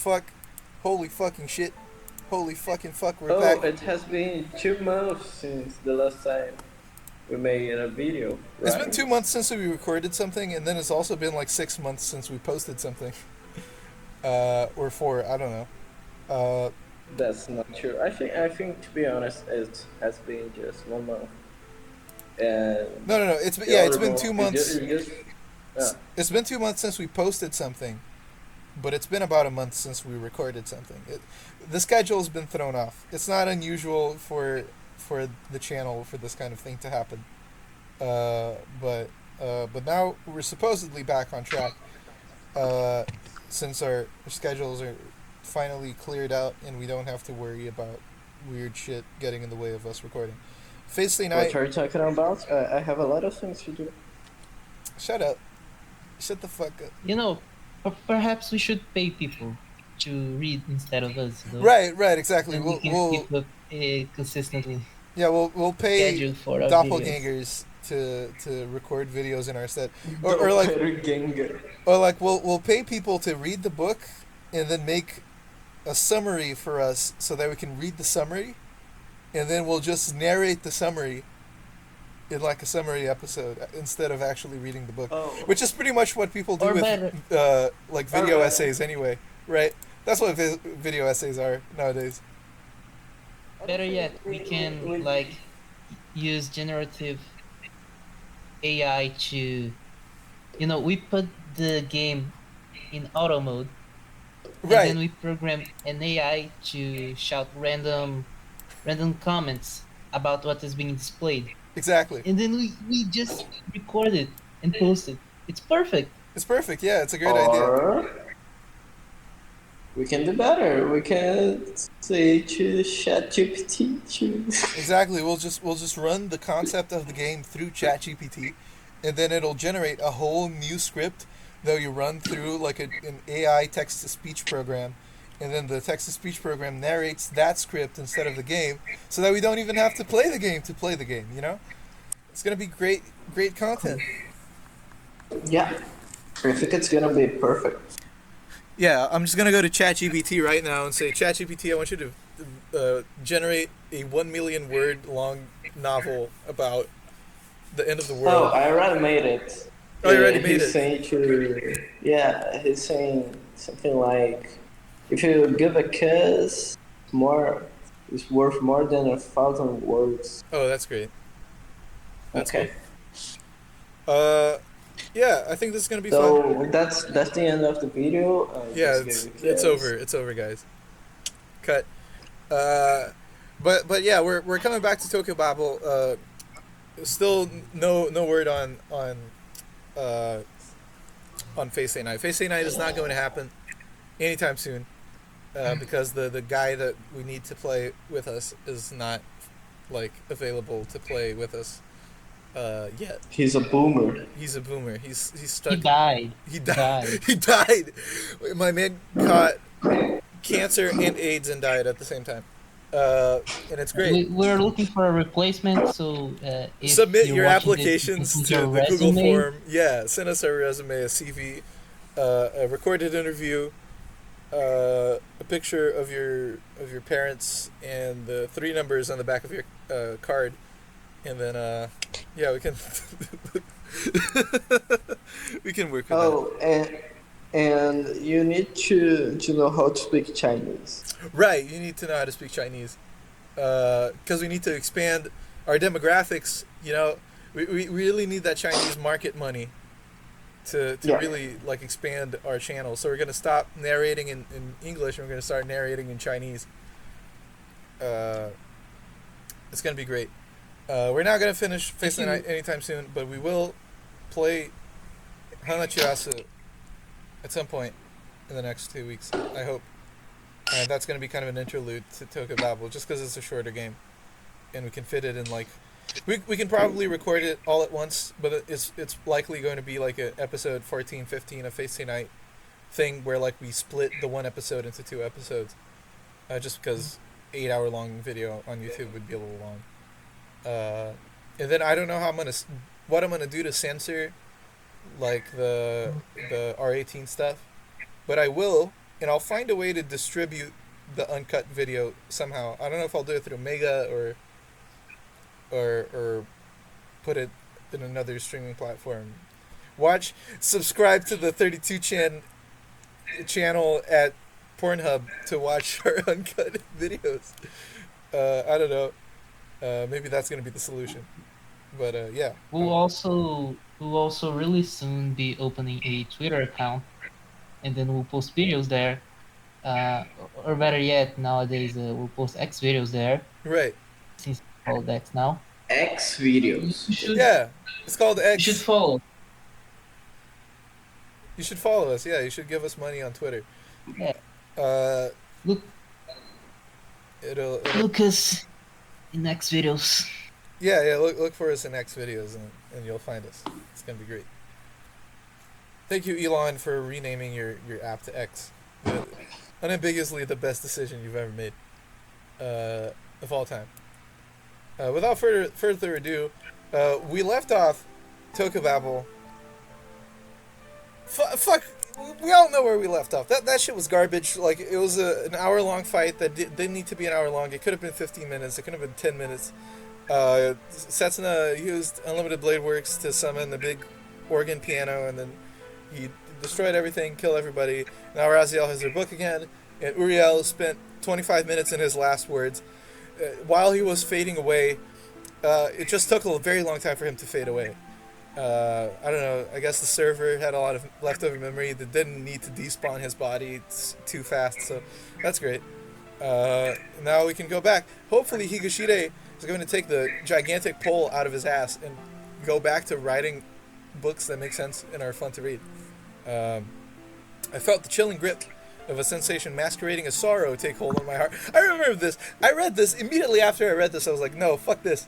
Fuck. Holy fucking shit. Holy fucking fuck, we're Oh, back. it has been 2 months since the last time we made a video, It's been right? 2 months since we recorded something, and then it's also been like 6 months since we posted something. Or four, I don't know. Uh, That's not true. I think to be honest, it has been just 1 month, and no. the It's other been month 2 months. yeah. It's been 2 months since we posted something, but it's been about a month since we recorded something. The schedule's been thrown off. It's not unusual for the channel for this kind of thing to happen. Uh, but but now we're supposedly back on track. Uh, since our schedules are finally cleared out and we don't have to worry about weird shit getting in the way of us recording. Facely What night. are you talking about? I have a lot of things to do. Shut up. Shut the fuck up. You know, perhaps we should pay people to read instead of us, Right, exactly. then we can We'll keep up consistently yeah, we'll pay schedule for our videos. doppelgangers to record videos in our stead, or like Doppelganger. we'll pay people to read the book and then make a summary for us so that we can read the summary, and then we'll just narrate the summary in like a summary episode instead of actually reading the book, Oh, which is pretty much what people do Or with better, like or video better. essays anyway, right? That's what video essays are nowadays. better yet, we can like use generative AI to, we put the game in auto mode, and Right, then we program an AI to shout random comments about what is being displayed, exactly. and then we just record it and post it. It's perfect. It's perfect. Yeah, it's a great idea. Or we can do better. We can say to ChatGPT to. Exactly. We'll just run the concept of the game through ChatGPT, and then it'll generate a whole new script that you run through like an AI text to speech program, and then the text to speech program narrates that script instead of the game, so that we don't even have to play the game to play the game. It's gonna be great content. Yeah, I think it's gonna be perfect. Yeah, I'm just gonna go to ChatGPT right now and say, ChatGPT, I want you to generate a 1 million word long novel about the end of the Oh, world. I already made it. Oh, you already made He's it. saying to, yeah, he's saying something like, if you give a kiss, more, it's worth more than 1,000 words. Oh, that's great. That's Okay, cool. Uh, yeah, I think this is gonna be fun. so that's the end of the video. Yeah, Just give a it's over. kiss. It's over, guys. Cut. Uh, but yeah, we're coming back to Tokyo Babel. Still no word uh on Face Day Night. Face Day Night is not going to happen anytime soon. Because the guy that we need to play with us is not like available to play with us yet. He's a boomer. He's a boomer. He's He stuck. died. He He died. died. He died. My man caught cancer and AIDS and died at the same time. And it's great. We're looking for a replacement, so if Submit you're your watching this, you can applications send to your the Google resume. form. Yeah, send us a resume, a CV, a recorded interview, a picture of your parents, and the three numbers on the back of your card, and then yeah, we can we can work with that. Oh, and you need to know how to speak Chinese. Right, you need to know how to speak Chinese, because we need to expand our demographics. We really need that Chinese market money to Yeah. really like expand our channel. So we're gonna stop narrating in English and we're gonna start narrating in Chinese. It's gonna be great. We're not gonna finish Face the Night anytime soon, but we will play Hanachirasu at some point in the next 2 weeks. I hope. And that's going to be kind of an interlude to Tokyo Babel, just because it's a shorter game, and we can fit it in like, we can probably record it all at once, but it's likely going to be like a episode 14, 15 of Face Night thing where like we split the one episode into two episodes, just because 8 hour long video on YouTube would be a little long. And then I don't know what I'm gonna do to censor like the R18 stuff, but I will and I'll find a way to distribute the uncut video somehow. I don't know if I'll do it through Mega or put it in another streaming platform. Subscribe to the 32chan channel at Pornhub to watch our uncut videos. I don't know. Maybe that's gonna be the solution. But yeah. We'll also really soon be opening a Twitter account, and then we'll post videos there. Or better yet, nowadays we'll post X videos there, Right. since it's called X now. X videos. Yeah. It's called X. You should follow. You should follow us. Yeah. You should give us money on Twitter. Yeah. It'll Look us in X videos. Yeah. Look for us in X videos, and you'll find us. It's gonna be great. Thank you, Elon, for renaming your app to X. Unambiguously the best decision you've ever made, of all time. Without further ado, we left off Babel. Fuck. We all know where we left off. That shit was garbage. Like, it was an hour-long fight that didn't need to be an hour long. It could have been 15 minutes. It could have been 10 minutes. Setsuna used Unlimited Blade Works to summon the big organ piano, and then he destroyed everything, killed everybody. Now Raziel has her book again, and Uriel spent 25 minutes in his last words. While he was fading away, it just took a very long time for him to fade away. I don't know, I guess the server had a lot of leftover memory that didn't need to despawn his body too fast, so that's great. Now we can go back. Hopefully Higashide is going to take the gigantic pole out of his ass and go back to writing books that make sense and are fun to read. I felt the chilling grip of a sensation masquerading as sorrow take hold on my heart. I remember this. I read this immediately after I read this. I was like, no, fuck this.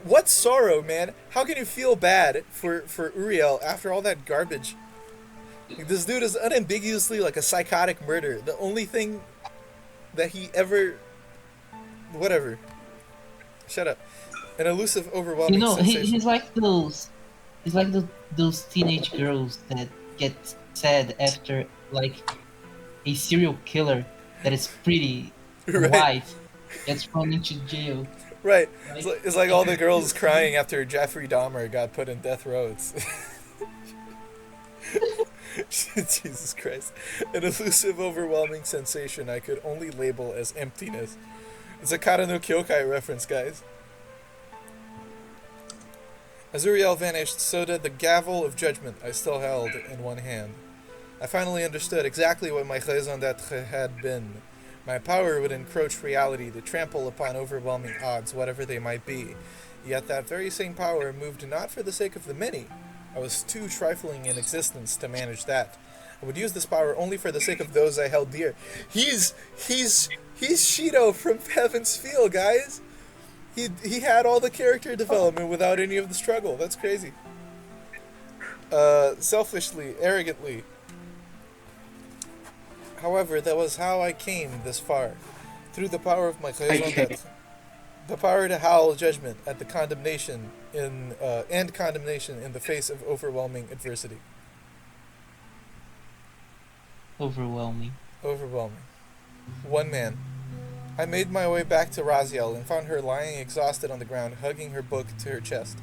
What's sorrow, man? How can you feel bad for Uriel after all that garbage? Like, this dude is unambiguously like a psychotic murderer. The only thing that he ever... Whatever. Shut up. An elusive, overwhelming sensation. He's like those teenage girls that get sad after, like, a serial killer that is pretty white gets thrown into jail. Right. It's like all the girls crying after Jeffrey Dahmer got put in death row. Jesus Christ. An elusive, overwhelming sensation I could only label as emptiness. It's a Kara no Kyokai reference, guys. As Uriel vanished, so did the gavel of judgment I still held in one hand. I finally understood exactly what my raison d'etre had been. My power would encroach reality to trample upon overwhelming odds, whatever they might be. Yet that very same power moved not for the sake of the many. I was too trifling in existence to manage that. I would use this power only for the sake of those I held dear. He's Shido from Heaven's Feel, guys. He had all the character development without any of the struggle. That's crazy. Selfishly, arrogantly. However, that was how I came this far. Through the power of my raison d'etre. The power to howl judgment at the condemnation in the face of overwhelming adversity. Overwhelming. One man. I made my way back to Raziel and found her lying exhausted on the ground, hugging her book to her chest.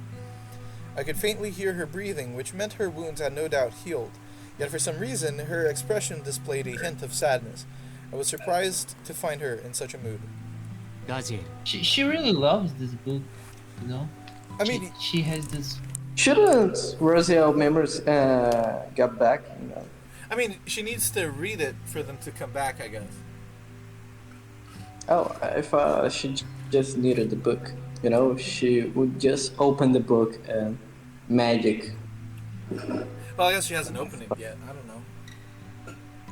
I could faintly hear her breathing, which meant her wounds had no doubt healed. Yet for some reason, her expression displayed a hint of sadness. I was surprised to find her in such a mood. Raziel. She really loves this book, you know? I mean... She has this... Shouldn't Raziel members get back? You know? I mean, she needs to read it for them to come back, I guess. Oh, I thought she just needed the book. You know, she would just open the book and magic. Well, I guess she hasn't opened it yet. I don't know.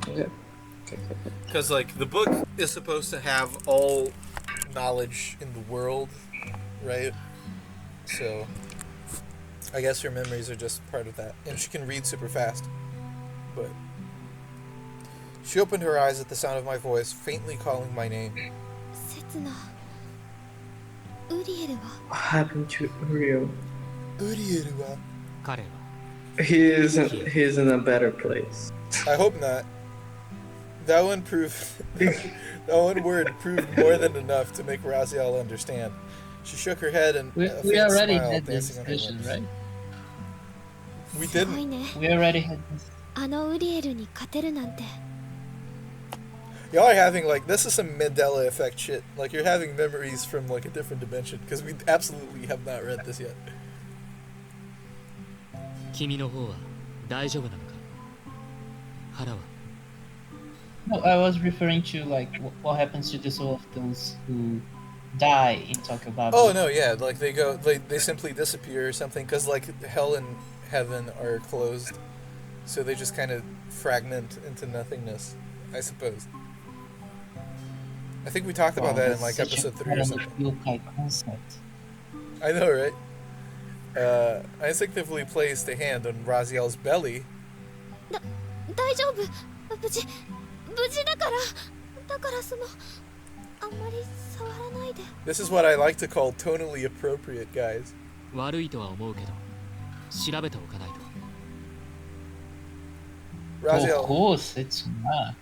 Okay. Because, like, the book is supposed to have all knowledge in the world, right? So, I guess her memories are just part of that. And she can read super fast. But she opened her eyes at the sound of my voice, faintly calling my name. Setsuna. Uriel wa? What happened to Uriel? Uriel wa? 彼は He's in a better place. I hope not. That one proved that one word proved more than enough to make Raziel understand. She shook her head and We a we faint already smile had this dancing on her discussion, lips. right? We すごい didn't. ね We already had this. あのウリエルに勝てるなんて Y'all are having like this is some Mandela effect shit. Like you're having memories from like a different dimension because we absolutely have not read this yet. 君の方は大丈夫なのか腹は No, I was referring to like what happens to the soul of those who die in Tokyo Babel. Oh no, yeah, like they simply disappear or something because like hell and heaven are closed, so they just kind of fragment into nothingness, I suppose. I think we talked about that in like Such a episode 3 or something. yokai concept. I know, right? I instinctively placed a hand on Raziel's belly. 大丈夫無事だからそのあんまり触らないで This is what I like to call tonally appropriate, guys. 悪いとは思うけど調べておかないと Of Raziel, course, it's not.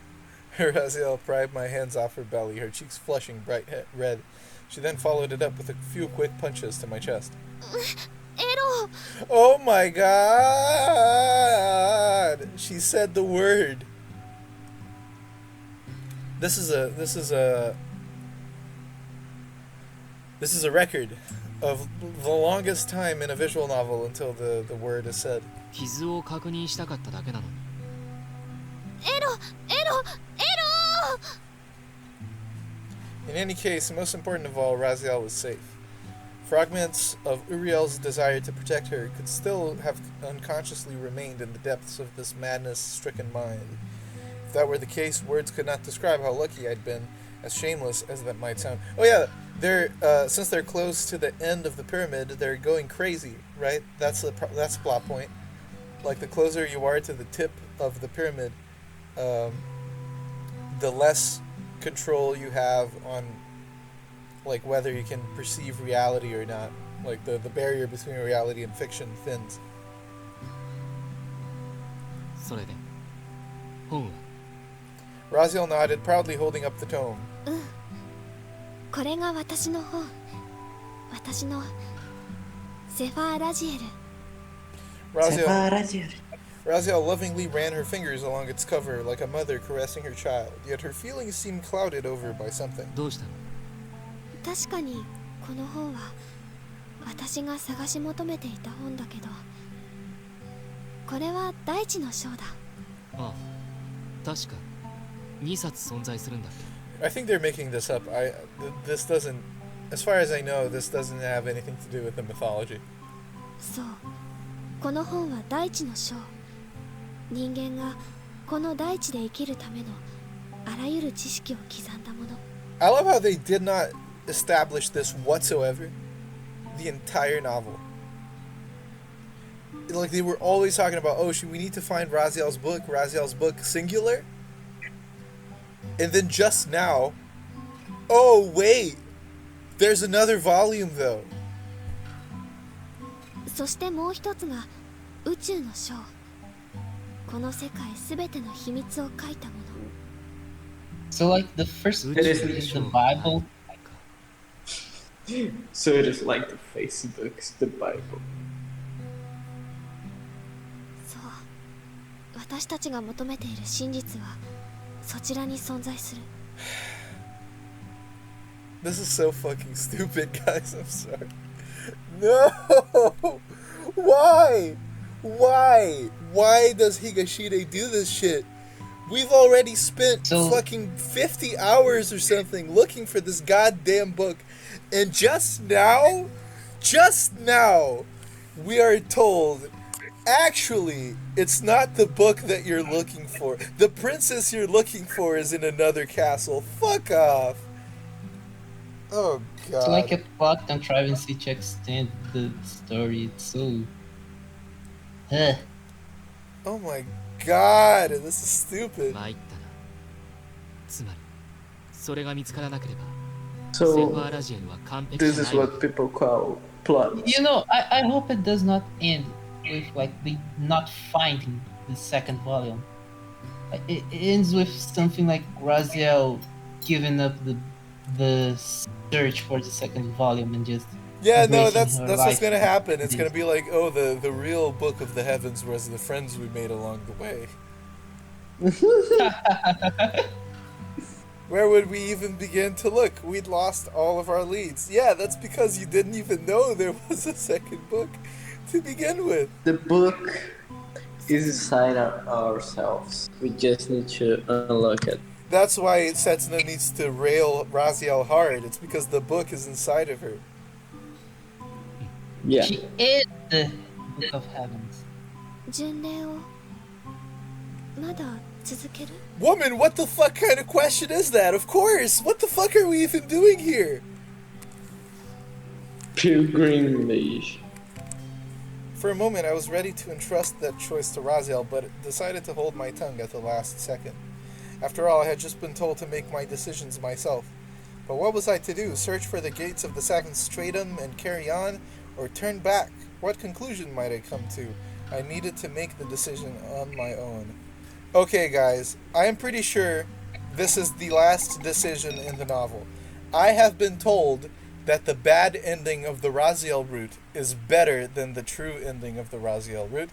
Raziel pried my hands off her belly, her cheeks flushing bright red. She then followed it up with a few quick punches to my chest. エロ Oh my god! She said the word. This is a record of the longest time in a visual novel until the word is said. 傷を確認したかっただけなのにエロ In any case, most important of all, Raziel was safe. Fragments of Uriel's desire to protect her could still have unconsciously remained in the depths of this madness-stricken mind. If that were the case, words could not describe how lucky I'd been, as shameless as that might sound. Oh yeah, since they're close to the end of the pyramid, they're going crazy, right? That's the plot point. Like, the closer you are to the tip of the pyramid, the less control you have on like whether you can perceive reality or not. Like the barrier between reality and fiction thins. それで本は Raziel nodded, proudly holding up the tome. これが私の本私のゼファー・ラジエル Raziel lovingly ran her fingers along its cover like a mother caressing her child, yet her feelings seemed clouded over by something. どうしたの確かにこの本は私が探し求めていた本だけどこれは大地の章だああ確か2冊存在するんだっけ I think they're making this up. This doesn't, as far as I know, this doesn't have anything to do with the mythology. そうこの本は大地の章人間がこの大地で生きるためのあらゆる知識を刻んだもの I love how they did not establish this whatsoever the entire novel. Like, they were always talking about, oh, we need to find Raziel's book, singular. And then just now, oh, wait, there's another volume, though. そしてもう一つが宇宙の章この世界すべての秘密を書いたもの So like the first book It is is the Bible. So it is like the Facebook's the Bible. そう私たちが求めている真実はそちらに存在する This is so fucking stupid, guys. I'm sorry. No! Why? Why does Higashide do this shit? We've already spent fucking 50 hours or something looking for this goddamn book. And just now, we are told, actually, it's not the book that you're looking for. The princess you're looking for is in another castle. Fuck off. Oh, God. It's like a plot contrivance to extend the story. It's so... Oh my God, this is stupid. 参ったなつまりそれが見つからなければ So セファーラジエルは完璧 this じゃ is ない what people call plot. You know, I hope it does not end with like they not finding the second volume. It ends with something like Raziel giving up the search for the second volume and just Yeah, no, embracing that's her that's what's life. gonna happen. It's gonna be like, oh, the real book of the heavens was the friends we made along the way. Where would we even begin to look? We'd lost all of our leads. Yeah, that's because you didn't even know there was a second book to begin with. The book is inside ourselves. We just need to unlock it. That's why Setsuna needs to rail Raziel hard. It's because the book is inside of her. Yeah. She is the Book of Heavens. 巡礼をまだ続ける？ Woman, what the fuck kind of question is that? Of course! What the fuck are we even doing here? Pilgrimage. For a moment, I was ready to entrust that choice to Raziel, but decided to hold my tongue at the last second. After all, I had just been told to make my decisions myself. But what was I to do? Search for the gates of the seventh stratum and carry on? Or turn back? What conclusion might I come to? I needed to make the decision on my own. Okay, guys, I am pretty sure this is the last decision in the novel. I have been told that the bad ending of the Raziel Route is better than the true ending of the Raziel Route.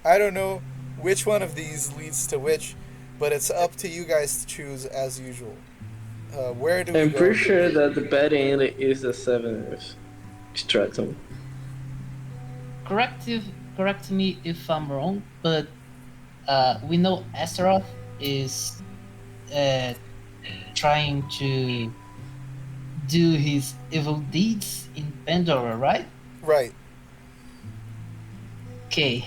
I don't know which one of these leads to which, but it's up to you guys to choose as usual. Where do we I'm go? pretty sure that the bad end is the seventh stratum. Correct me if I'm wrong, but we know Astaroth is trying to do his evil deeds in Pandora, right? Right. Okay.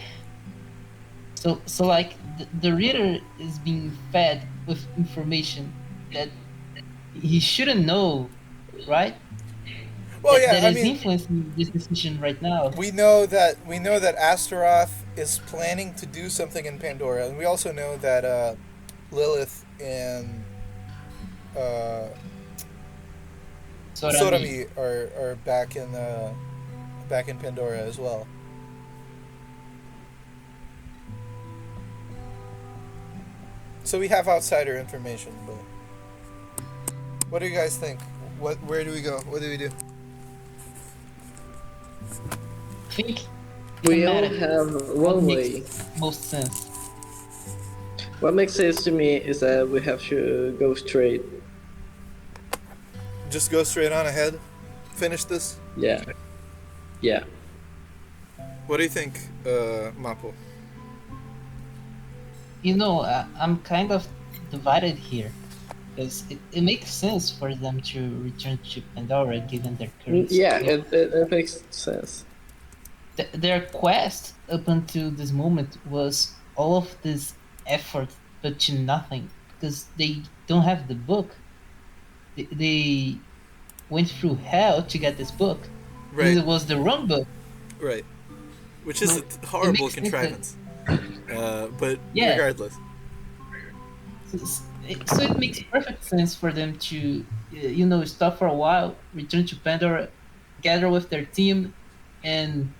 So like the reader is being fed with information that he shouldn't know, right? Well, yeah, that I is mean, influencing this decision right now. we know that Astaroth is planning to do something in Pandora, and we also know that Lilith and Sorami. Sorami are back in Pandora as well. So we have outsider information, but what do you guys think? Where do we go? What do we do? I think We all matter. have What one makes way. most sense. What makes sense to me is that we have to go straight. Just go straight on ahead. Finish this. Yeah. Yeah. What do you think, Mapo? You know, I'm kind of divided here. Because it makes sense for them to return to Pandora given their current Yeah, skill. it makes sense. Their quest up until this moment was all of this effort but to nothing because they don't have the book. They went through hell to get this book. Right. And it was the wrong book. Right. Which is So, a horrible makes sense that- contrivance. But Yeah. regardless. So it makes perfect sense for them to, stop for a while, return to Pandora, gather with their team, and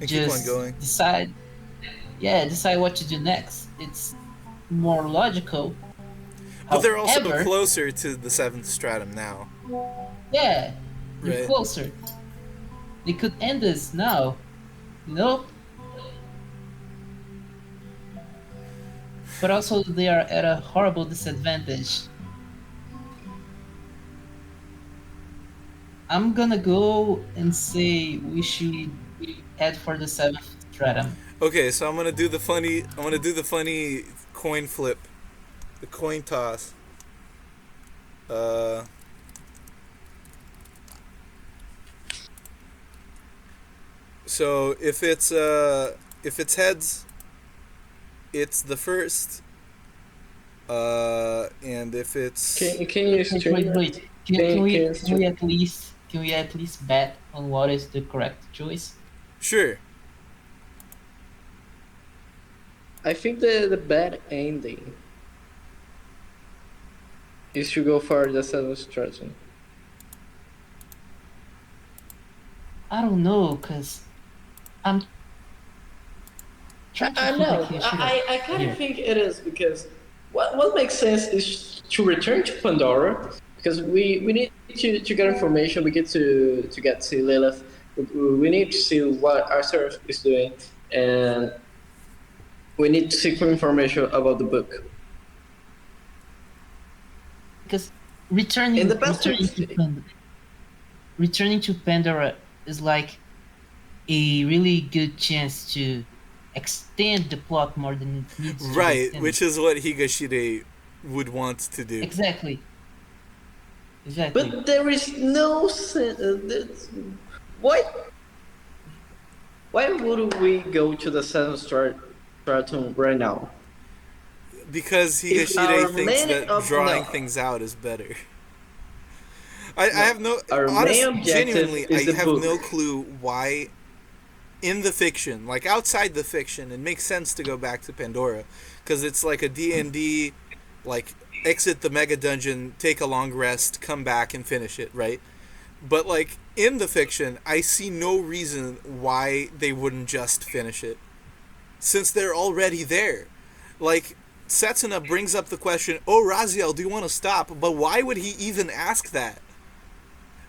And keep on just going. decide what to do next. It's more logical. But they're also However, closer to the seventh stratum now. yeah, they're Right. closer. They could end this now, you know? But also they are at a horrible disadvantage. I'm gonna go and say we should head for the seventh stratum. Okay, so I'm gonna do the funny coin flip. The coin toss. So if it's heads, it's the first. And if it's Can you straight? Wait. Can we at least bet on what is the correct choice? sure. I think the bad ending is to go for the seventh stratum. I don't know, cause I'm trying to I think know. like you should I kind here. of think it is because what makes sense is to return to Pandora because we need to get information. We get to get to Lilith. We need to see what Arthur is doing, and we need to seek more information about the book. Because returning In the past returning to Pandora is like a really good chance to extend the plot more than it needs to. Right, which is what Higashide would want to do. Exactly. But there is no sense. Why would we go to the 7th stratum right now? Because Higashide thinks that drawing things out is better. I have no... genuinely, I have no clue why in the fiction, like outside the fiction, it makes sense to go back to Pandora. Because it's like a D&D, like, exit the mega dungeon, take a long rest, come back and finish it, right? But, like, in the fiction, I see no reason why they wouldn't just finish it. Since they're already there. Like, Setsuna brings up the question, oh, Raziel, do you want to stop? But why would he even ask that?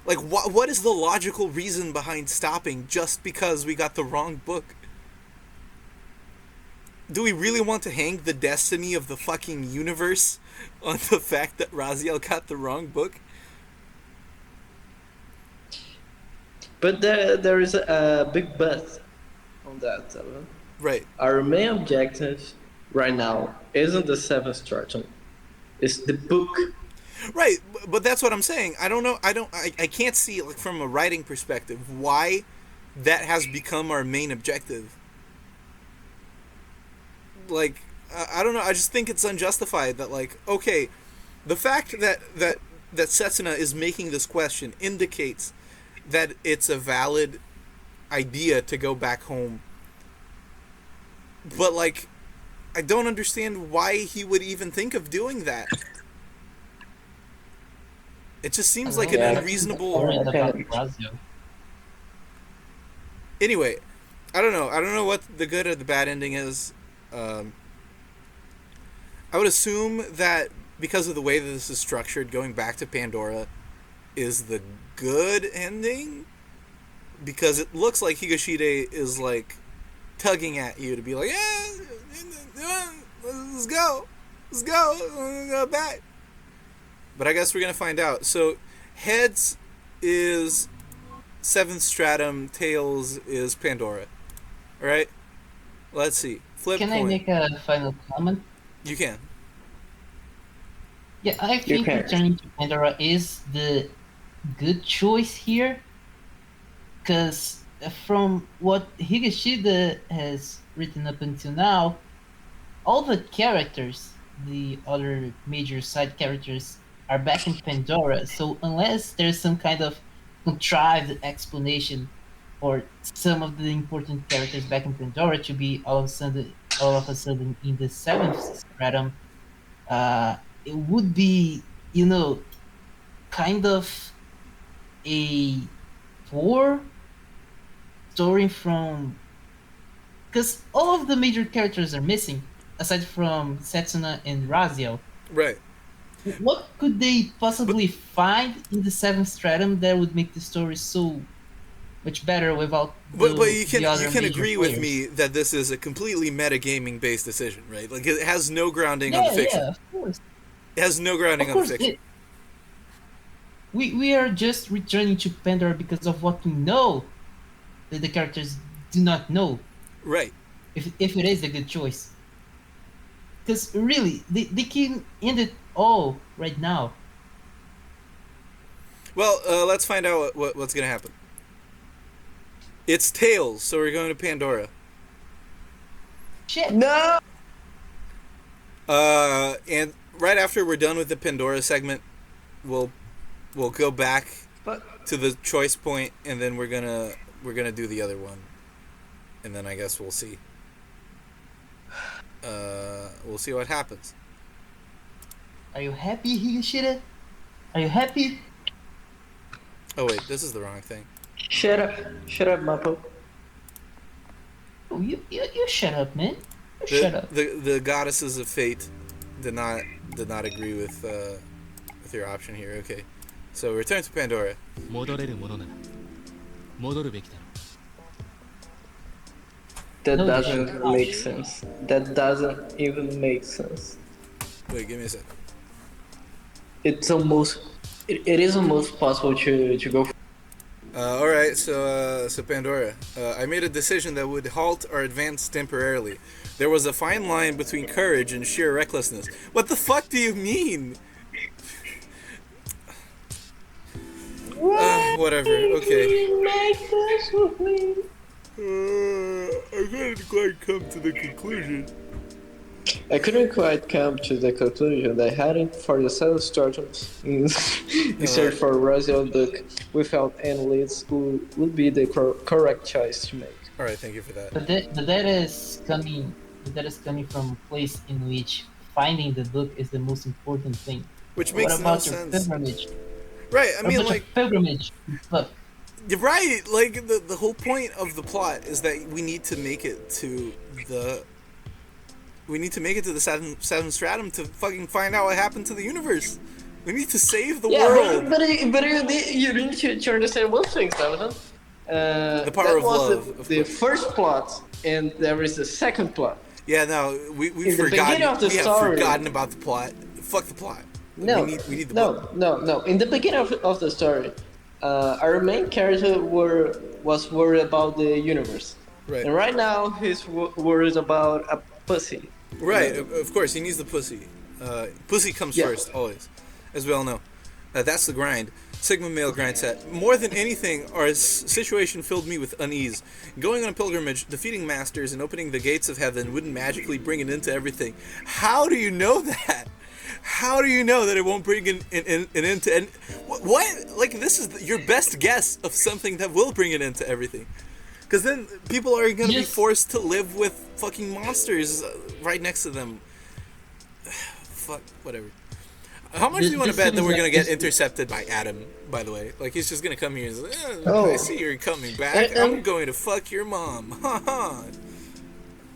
Like, what is the logical reason behind stopping just because we got the wrong book? Do we really want to hang the destiny of the fucking universe on the fact that Raziel got the wrong book? But there is a big but on that, Zevlen. Right. Our main objective right now isn't the 7th stratum. It's the book. Right, but that's what I'm saying. I don't know. I can't see, like, from a writing perspective why that has become our main objective. Like, I don't know. I just think it's unjustified that, like, okay, the fact that Setsuna is making this question indicates that it's a valid idea to go back home. But, like, I don't understand why he would even think of doing that. It just seems like an unreasonable... Anyway, I don't know. I don't know what the good or the bad ending is. I would assume that because of the way that this is structured, going back to Pandora is the good ending. Because it looks like Higashide is, like, tugging at you to be like, yeah, let's go. Let's go back. But I guess we're going to find out. So, heads is 7th stratum, tails is Pandora. Alright? Let's see. Flip Can coin. I make a final comment? You can. Yeah, I think returning to Pandora is the good choice here. Because from what Higashida has written up until now, all the characters, the other major side characters, are back in Pandora. So unless there's some kind of contrived explanation for some of the important characters back in Pandora to be all of a sudden in the 7th stratum, it would be, kind of a poor story from... Because all of the major characters are missing, aside from Setsuna and Raziel. Right. What could they possibly find in the 7th stratum that would make the story so much better without but you can agree with me that this is a completely metagaming based decision, right? Like, it has no grounding on the fiction. Yeah, of course. It has no grounding on the fiction. We are just returning to Pandora because of what we know that the characters do not know. Right. If it is a good choice. Because really, they can end it all right now. Well, let's find out what's going to happen. It's tails, so we're going to Pandora. Shit. No! And right after we're done with the Pandora segment, we'll go back to the choice point, and then we're gonna do the other one, and then I guess we'll see. We'll see what happens. Are you happy, Higashida? Are you happy? Oh wait, this is the wrong thing. Shut up, Mapo. Oh, you shut up, man. Shut up. The goddesses of fate did not agree with your option here. Okay, so return to Pandora. 戻れるものなら戻るべきだろ That No, doesn't they make sense. That doesn't even make sense. Wait, give me a sec. It's almost. It is almost possible to go. All right, so Pandora, I made a decision that would halt our advance temporarily. There was a fine line between courage and sheer recklessness. What the fuck do you mean? Whatever. Okay. I couldn't quite come to the conclusion. I couldn't quite come to the conclusion that heading for the Southern Stratum in search for Raziel Route without any leads would be the correct choice to make. All right, thank you for that. But that is coming. That is coming from a place in which finding the book is the most important thing. Which makes what no about your sense. pilgrimage? Right, I mean, About like, your pilgrimage. Look, you're right. Like, the whole point of the plot is that we need to make it to the. We need to make it to the seventh stratum to fucking find out what happened to the universe. We need to save the world. But you need to understand one thing, Zevlen. The power that of was love. The first plot, and there is a second plot. Yeah, no, we've In the forgotten. beginning of the We have story- forgotten about the plot. Fuck the plot. No, we need the book. no. In the beginning of the story, our main character was worried about the universe, Right. and right now he's worried about a pussy. Right, of course, he needs the pussy. Pussy comes Yeah. first, always. As we all know. That's the grind. Sigma male grind set. More than anything, our situation filled me with unease. Going on a pilgrimage, defeating masters, and opening the gates of heaven wouldn't magically bring an end to everything. How do you know that? How do you know that it won't bring an end to... What? Like, this is your best guess of something that will bring an end to everything. Because then people are going to be forced to live with fucking monsters right next to them. Fuck, whatever. How much do you want to bet that we're going to get intercepted by Adam, by the way? Like, he's just going to come here and say, I see you're coming back. I'm going to fuck your mom. Ha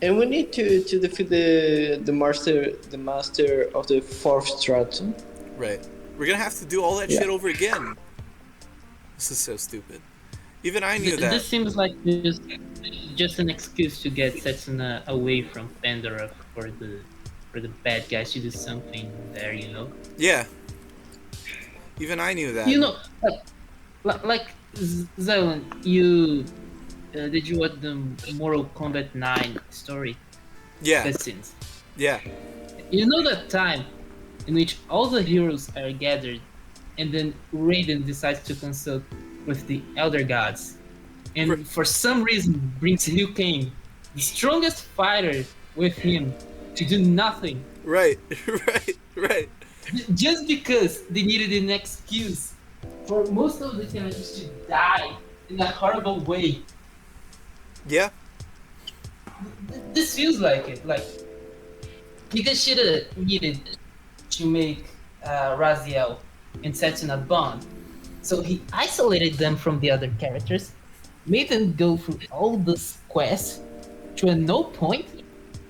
And we need to defeat the master of the fourth stratum. Right. We're going to have to do all that Yeah. shit over again. This is so stupid. Even I knew that. This seems like just an excuse to get Setsuna away from Pandora for the bad guys to do something there, you know. Yeah. Even I knew that. You know, like Zevlen, you did you watch the Mortal Kombat 9 story? Yeah. Cutscenes. Yeah. You know that time in which all the heroes are gathered, and then Raiden decides to consult with the Elder Gods, and for some reason brings Liu Kang, the strongest fighter, with him to do nothing. Right. Right. Just because they needed an excuse for most of the characters to die in a horrible way. Yeah. This feels like it. Like, Higashida needed to make Raziel and Setsuna bond. So he isolated them from the other characters, made them go through all this quests to a no point,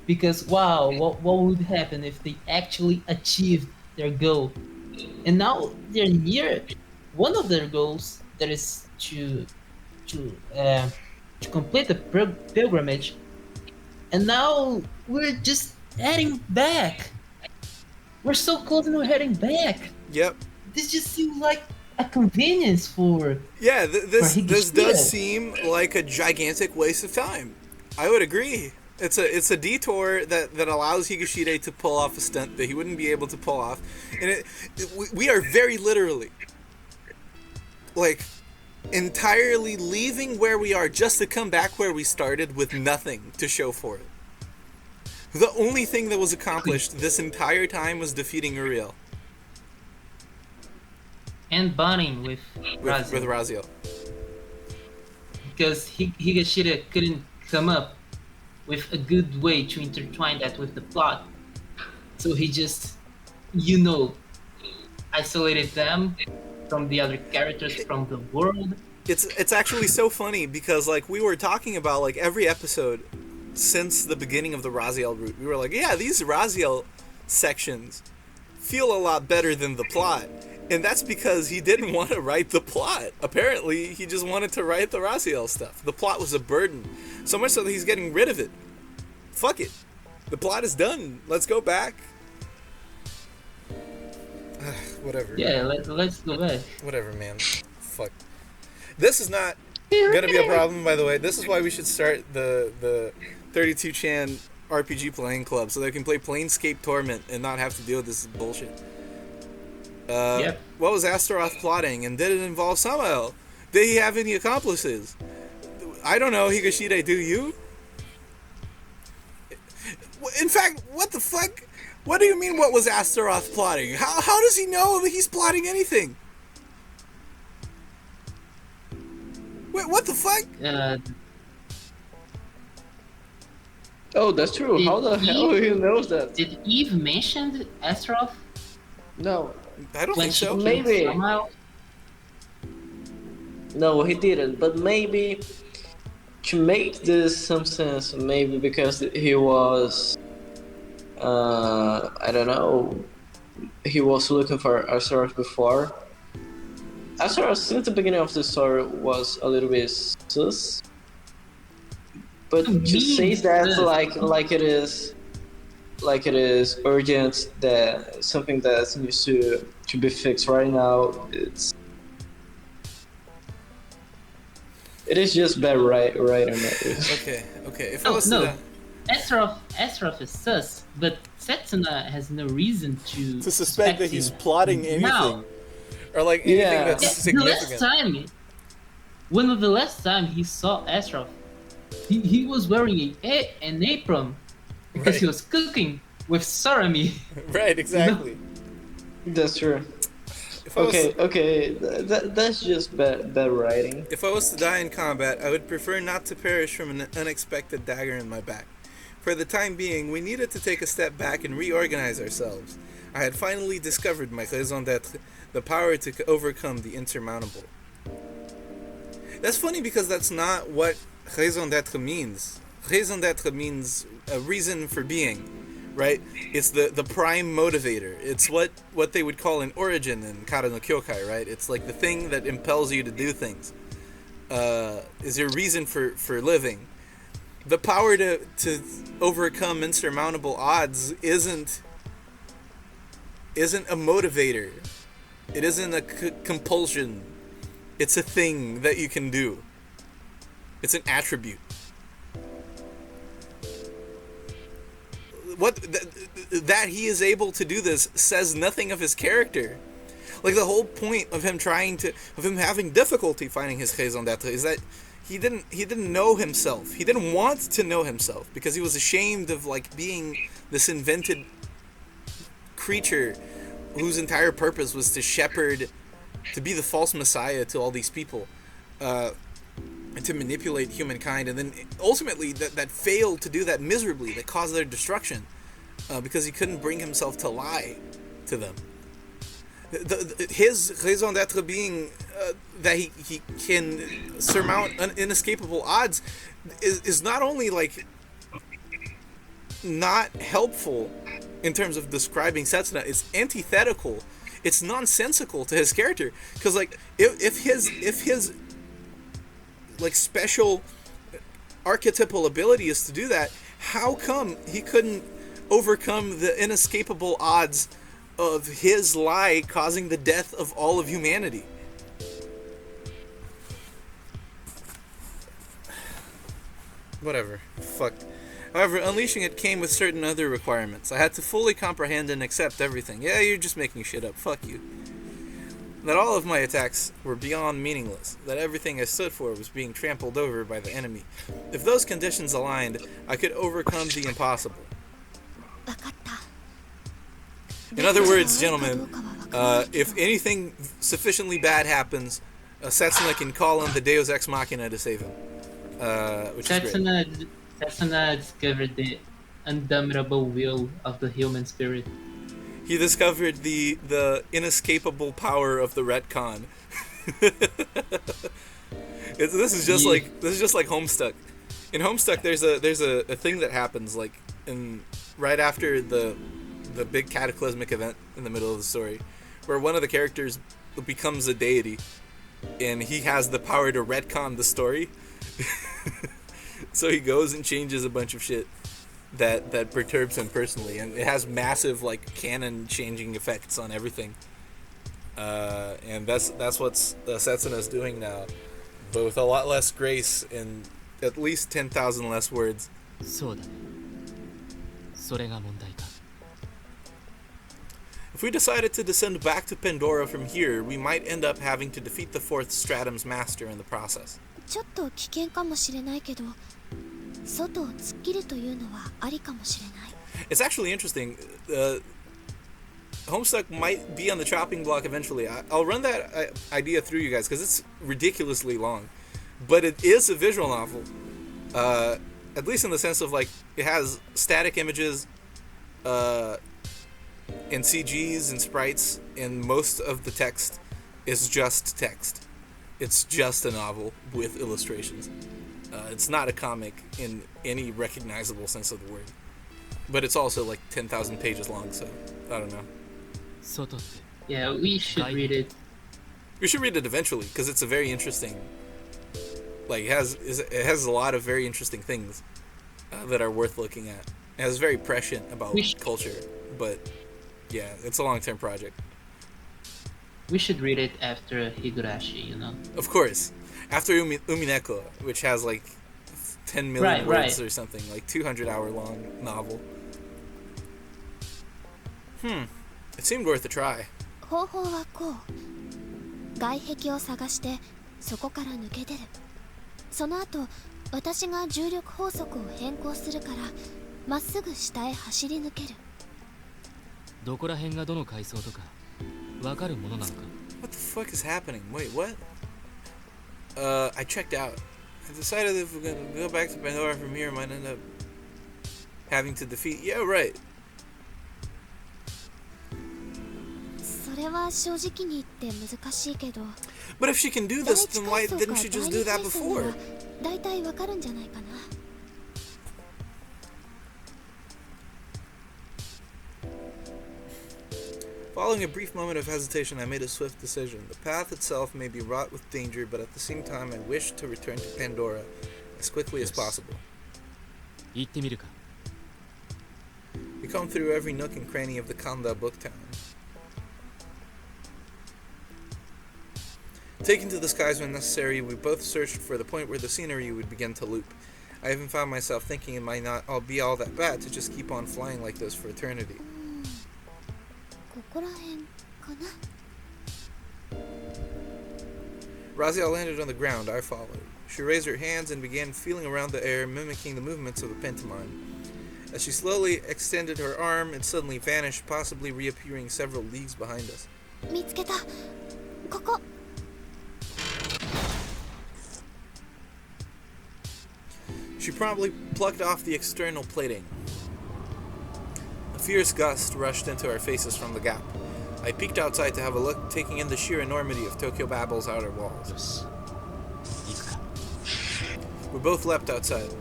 because wow, what would happen if they actually achieved their goal? And now they're near one of their goals, that is to complete the pilgrimage, and now we're just heading back. We're so close and we're heading back. Yep. This just seems like a convenience for... Yeah, this Higashida. does seem like a gigantic waste of time. I would agree. It's a detour that allows Higashida to pull off a stunt that he wouldn't be able to pull off, and we are very literally, like, entirely leaving where we are just to come back where we started with nothing to show for it. The only thing that was accomplished this entire time was defeating Uriel. And bonding with Raziel. With Raziel. Because Higashida couldn't come up with a good way to intertwine that with the plot. So he just, isolated them from the other characters, from the world. It's actually so funny because, like, we were talking about, like, every episode since the beginning of the Raziel route. We were like, yeah, these Raziel sections feel a lot better than the plot. And that's because he didn't want to write the plot. Apparently, he just wanted to write the Raziel stuff. The plot was a burden. So much so that he's getting rid of it. Fuck it. The plot is done. Let's go back. Whatever. Yeah, let's go back. Whatever, man. Fuck. This is not gonna be a problem, by the way. This is why we should start the 32chan RPG playing club, so they can play Planescape Torment and not have to deal with this bullshit. Yep. What was Astaroth plotting, and did it involve Samael? Did he have any accomplices? I don't know, Higashide, do you? In fact, what the fuck? What do you mean, what was Astaroth plotting? How does he know that he's plotting anything? Wait, what the fuck? Oh, that's true. How the hell he knows that? Did Eve mention Astaroth No. I don't when think she so. killed Maybe. Samael? No, he didn't. But maybe to make this some sense, maybe because he was, I don't know, he was looking for Astaroth before. Astaroth, since the beginning of the story, was a little bit sus. But to say that like it is urgent, that something that needs to be fixed right now, it is just bad writing. Okay. If I was No. Astaroth is sus, but Setsuna has no reason to suspect that he's him plotting anything. now. Or like anything Yeah. that's The significant. last time he saw Astaroth, he was wearing an apron because he Right. was cooking with Sarami. Right, exactly. That's true. If I was, Okay. That's just bad writing. If I was to die in combat, I would prefer not to perish from an unexpected dagger in my back. For the time being, we needed to take a step back and reorganize ourselves. I had finally discovered my raison d'être, the power to overcome the insurmountable. That's funny because that's not what raison d'être means. Raison d'être means a reason for being, right? It's the prime motivator. It's what they would call an origin in Kara no Kyokai, right? It's like the thing that impels you to do things. Is your reason for living. The power to overcome insurmountable odds isn't a motivator. It isn't a compulsion. It's a thing that you can do. It's an attribute. That he is able to do this says nothing of his character. Like the whole point of him having difficulty finding his raison d'être is that he didn't know himself. He didn't want to know himself because he was ashamed of like being this invented creature whose entire purpose was to shepherd, to be the false messiah to all these people, and to manipulate humankind, and then ultimately that failed to do that miserably, that caused their destruction, because he couldn't bring himself to lie to them. His raison d'être being that he can surmount inescapable odds is not only like not helpful in terms of describing Setsuna, it's antithetical, it's nonsensical to his character, because like if his like special archetypal ability is to do that, how come he couldn't overcome the inescapable odds of his lie causing the death of all of humanity? Whatever. Fuck. However, unleashing it came with certain other requirements. I had to fully comprehend and accept everything. Yeah, you're just making shit up. Fuck you. That all of my attacks were beyond meaningless. That everything I stood for was being trampled over by the enemy. If those conditions aligned, I could overcome the impossible. In other words, gentlemen, if anything sufficiently bad happens, Setsuna can call on the Deus Ex Machina to save him. Which is great. Setsuna discovered the undoubtable will of the human spirit. He discovered the inescapable power of the retcon. This is just like Homestuck. In Homestuck, there's a thing that happens like right after the the big cataclysmic event in the middle of the story, where one of the characters becomes a deity, and he has the power to retcon the story. So he goes and changes a bunch of shit that perturbs him personally, and it has massive like canon changing effects on everything. And that's what's Setsuna's doing now, but with a lot less grace and at least 10,000 less words. そうだね。それが問題か。 If we decided to descend back to Pandora from here, we might end up having to defeat the fourth Stratum's master in the process. ちょっと危険かもしれないけど、外を突っ切るというのはありかもしれない。 It's actually interesting. Homestuck might be on the chopping block eventually. I'll run that idea through you guys because it's ridiculously long, but it is a visual novel. At least in the sense of like it has static images, and CGs and sprites, and most of the text is just text. It's just a novel with illustrations. It's not a comic in any recognizable sense of the word, but it's also like 10,000 pages long. So I don't know. 外って Yeah, we should read it. You should read it eventually because it's a very interesting. Like it has a lot of very interesting things that are worth looking at. It has very prescient about culture, but yeah, it's a long-term project. We should read it after Higurashi, you know. Of course, after Umineko, which has like 10 million words or something, like 200-hour long novel. It seemed worth a try. 方法はこう。外壁を探してそこから抜け出る。その後、私が重力法則を変更するからまっすぐ下へ走り抜ける。どこら辺がどの階層とかわかるものなのか。 What the fuck is happening? Wait, what? I checked out. I decided if we're gonna go back to Pandora from here, I might end up having to defeat. Yeah, right. それは正直に言って難しいけど。 But if she can do this, then why didn't she just do that before? だいたいわかるんじゃないかな。 Following a brief moment of hesitation, I made a swift decision. The path itself may be wrought with danger, but at the same time, I wish to return to Pandora as quickly as possible. 行ってみるか。 We come through every nook and cranny of the Kanda book town. Taken to the skies when necessary, we both searched for the point where the scenery would begin to loop. I even found myself thinking it might not all be all that bad to just keep on flying like this for eternity. ここら辺かな。 Raziel landed on the ground. I followed. She raised her hands and began feeling around the air, mimicking the movements of a pantomime. As she slowly extended her arm, it suddenly vanished, possibly reappearing several leagues behind us. 見つけた。ここ。 She promptly plucked off the external plating. A fierce gust rushed into our faces from the gap. I peeked outside to have a look, taking in the sheer enormity of Tokyo Babel's outer walls. よし。行くか。 We both leapt outside.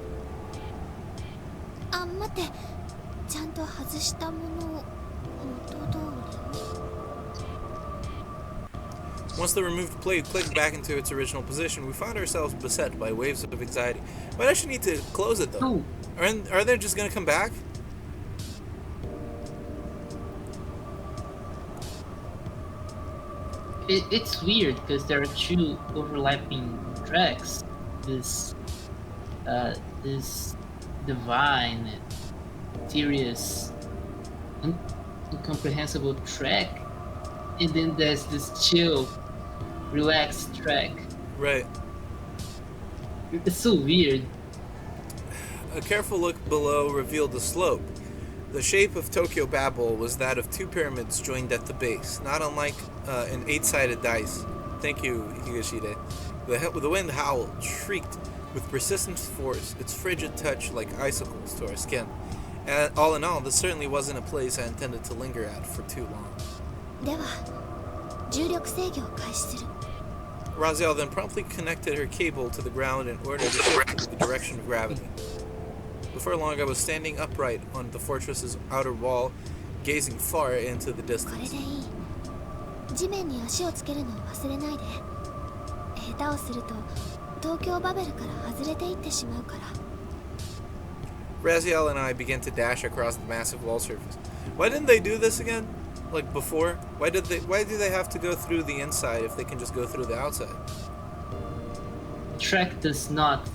あ、待って。ちゃんと外したものを元通りに。 Once the removed plate clicked back into its original position, we found ourselves beset by waves of anxiety. Why does she need to close it, though? No. Are they just gonna come back? It's weird because there are two overlapping tracks. This divine, serious, incomprehensible track, and then there's this chill, relaxed track. Right. It's so weird. A careful look below revealed the slope. The shape of Tokyo Babel was that of two pyramids joined at the base, not unlike an 8-sided dice. Thank you, Higashide. The wind howled, shrieked with persistent force, its frigid touch like icicles to our skin. And all in all, this certainly wasn't a place I intended to linger at for too long. では、重力制御を開始する。 Raziel then promptly connected her cable to the ground in order to shift the direction of gravity. Before long, I was standing upright on the fortress's outer wall, gazing far into the これ distance. でいい。地面に足をつけるのを忘れないで。下手をすると東京バベルから外れていってしまうから。Raziel and I began to dash across the massive wall surface. Why didn't they do this again? Like before? Why do they have to go through the inside if they can just go through the outside? The track does not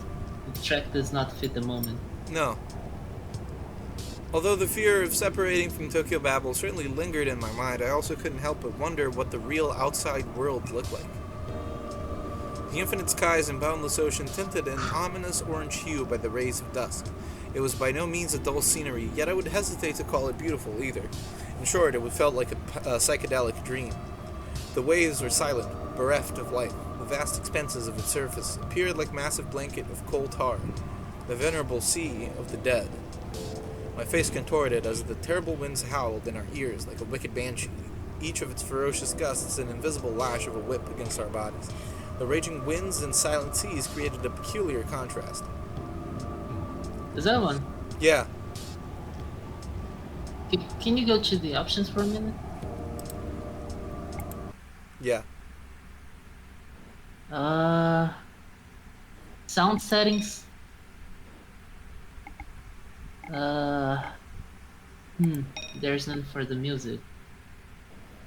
fit the moment. No. Although the fear of separating from Tokyo Babel certainly lingered in my mind, I also couldn't help but wonder what the real outside world looked like. The infinite skies and boundless ocean tinted an ominous orange hue by the rays of dusk. It was by no means a dull scenery, yet I would hesitate to call it beautiful either. In short, it felt like a psychedelic dream. The waves were silent, bereft of light. The vast expanses of its surface appeared like a massive blanket of coal tar, the venerable sea of the dead. My face contorted as the terrible winds howled in our ears like a wicked banshee, each of its ferocious gusts an invisible lash of a whip against our bodies. The raging winds and silent seas created a peculiar contrast. Is that one? Yeah. Can you go to the options for a minute? Yeah. Sound settings. There's none for the music.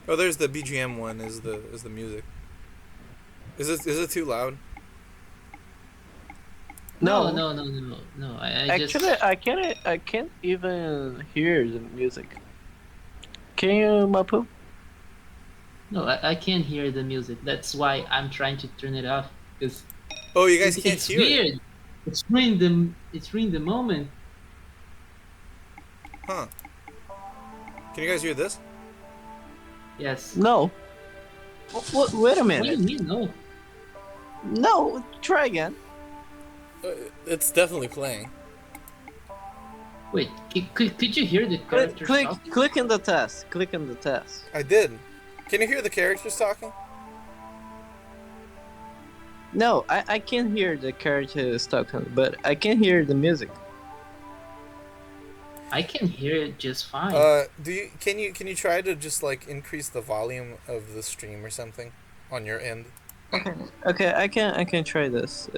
Oh, there's the BGM one. Is the music? Is it too loud? No. Actually, I can't even hear the music. Can you, Mapo? No, I can't hear the music. That's why I'm trying to turn it off. Because Oh, you guys can't it's hear weird. it. It's ruined the moment. Huh. Can you guys hear this? Yes. No. Wait a What do you minute. mean no? No, try again. It's definitely playing. Wait, could you hear the characters talking? Click on the test. Click on the test. I did. Can you hear the characters talking? No, I can't hear the characters talking, but I can hear the music. I can hear it just fine. Can you try to just like increase the volume of the stream or something on your end? Okay, I can try this.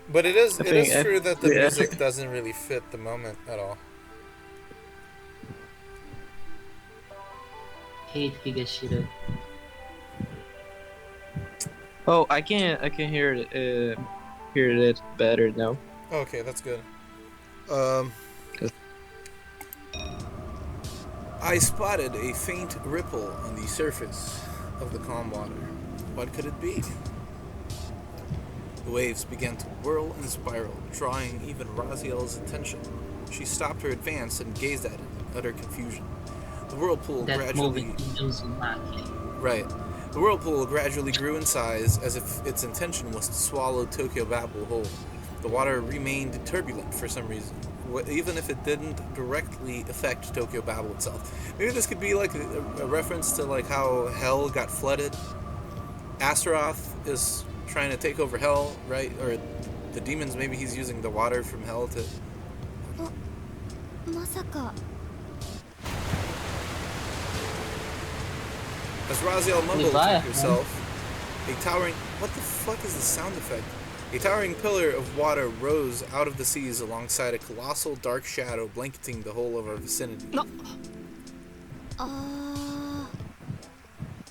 But it is think true that the yeah. music doesn't really fit the moment at all. Hate Higashida. Oh, I can hear it better now. Okay, that's good. I spotted a faint ripple on the surface of the calm water. What could it be? The waves began to whirl and spiral, drawing even Raziel's attention. She stopped her advance and gazed at it in utter confusion. The whirlpool gradually... Right. The whirlpool gradually grew in size as if its intention was to swallow Tokyo Babel whole. The water remained turbulent for some reason, even if it didn't directly affect Tokyo Babel itself. Maybe this could be like a reference to like how Hell got flooded. Astaroth is trying to take over Hell, right? Or the demons, maybe he's using the water from Hell to... まさか As Raziel mumbled to Leviathan. herself, a towering... What the fuck is the sound effect? A towering pillar of water rose out of the seas alongside a colossal dark shadow blanketing the whole of our vicinity.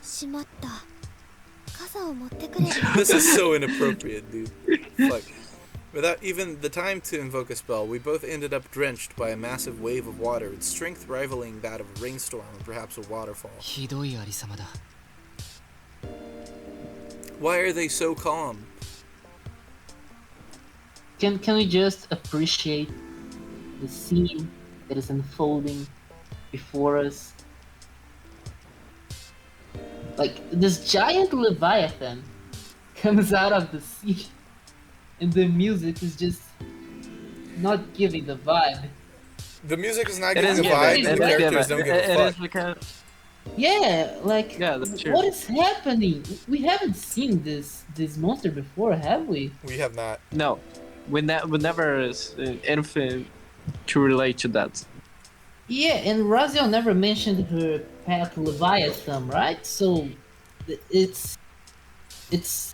しまった。傘を持ってくれる。 This is so inappropriate, dude. Fuck. Without even the time to invoke a spell, we both ended up drenched by a massive wave of water, its strength rivaling that of a rainstorm or perhaps a waterfall. ひどいありさまだ。 Why are they so calm? Can we just appreciate the scene that is unfolding before us? Like this giant Leviathan comes out of the sea, and the music is just not giving the vibe. The music is not It giving is the given. vibe, It and the is characters given. don't give a It fuck. is because Yeah, like Yeah, that's true. what is happening? We haven't seen this monster before, have we? We have not. no, we never is anything to relate to that. Yeah, and Raziel never mentioned her pet Leviathan, right? So it's it's.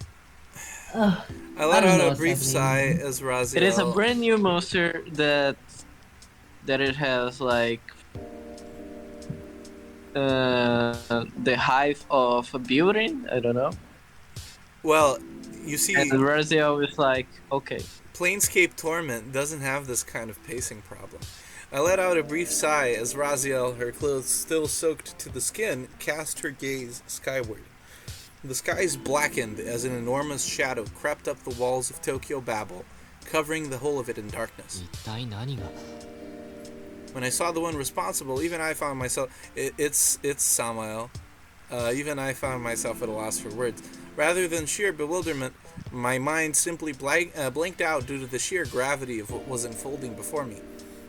I I let don't out know a what's brief sigh happening. as It is a Raziel. brand new monster that it has like the hive of a building. I don't know. Well, you And see, Raziel is like, okay. Planescape Torment doesn't have this kind of pacing problem. I let out a brief sigh as Raziel, her clothes still soaked to the skin, cast her gaze skyward. The skies blackened as an enormous shadow crept up the walls of Tokyo Babel, covering the whole of it in darkness. 一体何が When I saw the one responsible, even I found myself. It's Samael. Even I found myself at a loss for words. Rather than sheer bewilderment, my mind simply blanked out due to the sheer gravity of what was unfolding before me.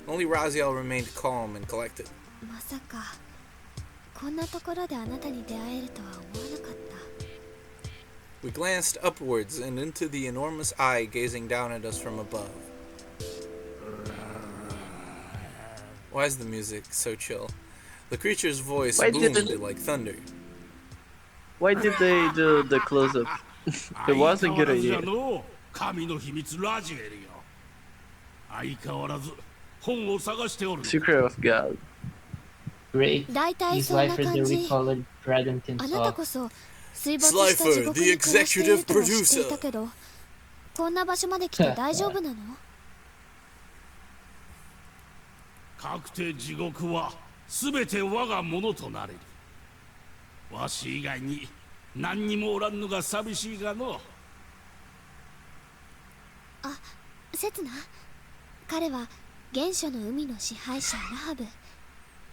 Only Raziel remained calm and collected. まさかこんなところであなたに出会えるとは思わなかった。 We glanced upwards and into the enormous eye gazing down at us from above. Why is the music so chill? The creature's voice boomed like thunder. Why did they do the close-up? It was a good idea. 神の秘密ラジエルよ。相変わらず本を探しておる。 Secret of God. Great. 大体 His そんな wife for 感 the じ。 recolored dragon あ tints なた off. こそ水没した地獄に暮らしているとは知っていたけど、こんな場所まで来て大丈夫なの？確定地獄はすべて我がものとなれる。わし以外に何にもおらんのが寂しいがの。あ、セツナ。彼は原初の海の支配者ラハブ。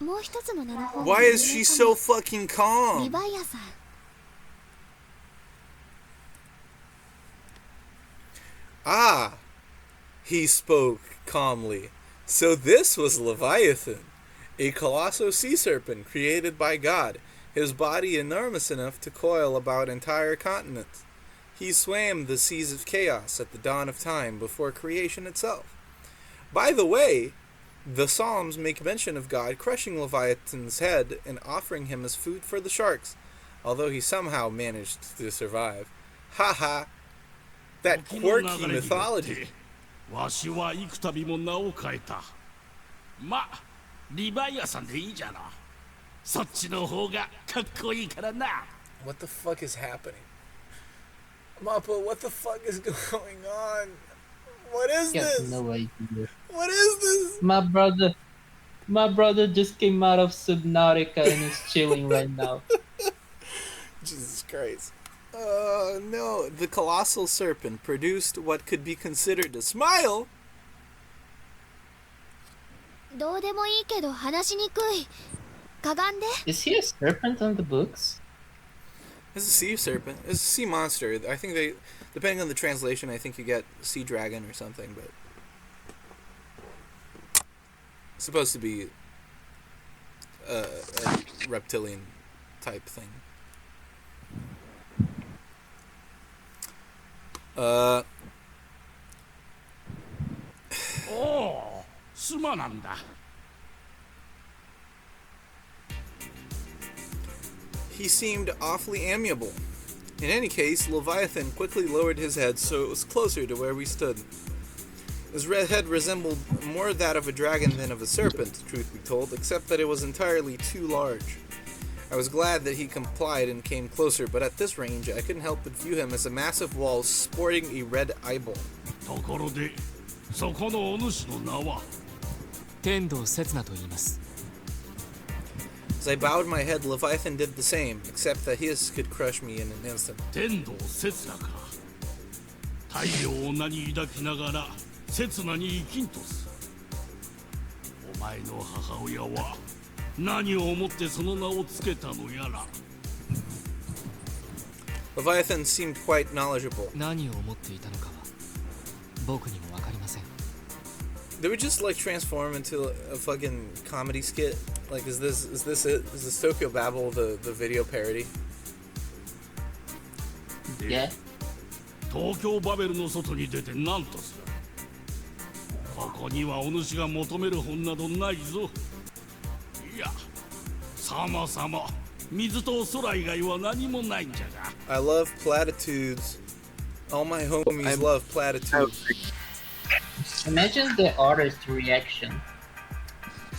もう一つの名の方が Why is she so fucking リ calm? ヴァイアさん。 Ah, he spoke calmly. So this was Leviathan, a colossal sea serpent created by God, his body enormous enough to coil about entire continents. He swam the seas of chaos at the dawn of time before creation itself. By the way, the Psalms make mention of God crushing Leviathan's head and offering him as food for the sharks, although he somehow managed to survive. Haha. That 時の quirky 流れによって mythology. わしは幾度も名を変えた。ま、リヴァイアさんでいいじゃな。そっちの方がかっこいいからな。What the fuck is happening? Mapo, what the fuck is going on? What is I this? have no idea. What is this? My brother just came out of Subnautica and is chilling right now. Jesus Christ. No. The colossal serpent produced what could be considered a smile. どうでもいいけど話しにくい。かがんで。 Is he a serpent on the books? It's a sea serpent. It's a sea monster. I think they, depending on the translation, I think you get sea dragon or something, but it's supposed to be a reptilian type thing. おお、すまなんだ。He seemed awfully amiable. In any case, Leviathan quickly lowered his head so it was closer to where we stood. His red head resembled more that of a dragon than of a serpent, truth be told, except that it was entirely too large. I was glad that he complied and came closer, but at this range, I couldn't help but view him as a massive wall sporting a red eyeball. ところで、そこのお主の名は。天道刹那と言います。 As I bowed my head, Leviathan did the same, except that his could crush me in an instant. 天道刹那か。太陽を名に抱きながら刹那に生きんとす。お前の母親は何を思ってその名をつけたのやら。 Leviathan seemed quite knowledgeable. 何を思っていたのかは僕にもわかりません。 They would just like transform into a fucking comedy skit. Like, is this it? Is this Tokyo Babel the video parody? Yeah. 東京バベルの外に出て何とする。ここにはお主が求める本などないぞ。様々水と空以外は何もないんじゃが I love platitudes. All my homies love platitudes. Imagine the artist's reaction.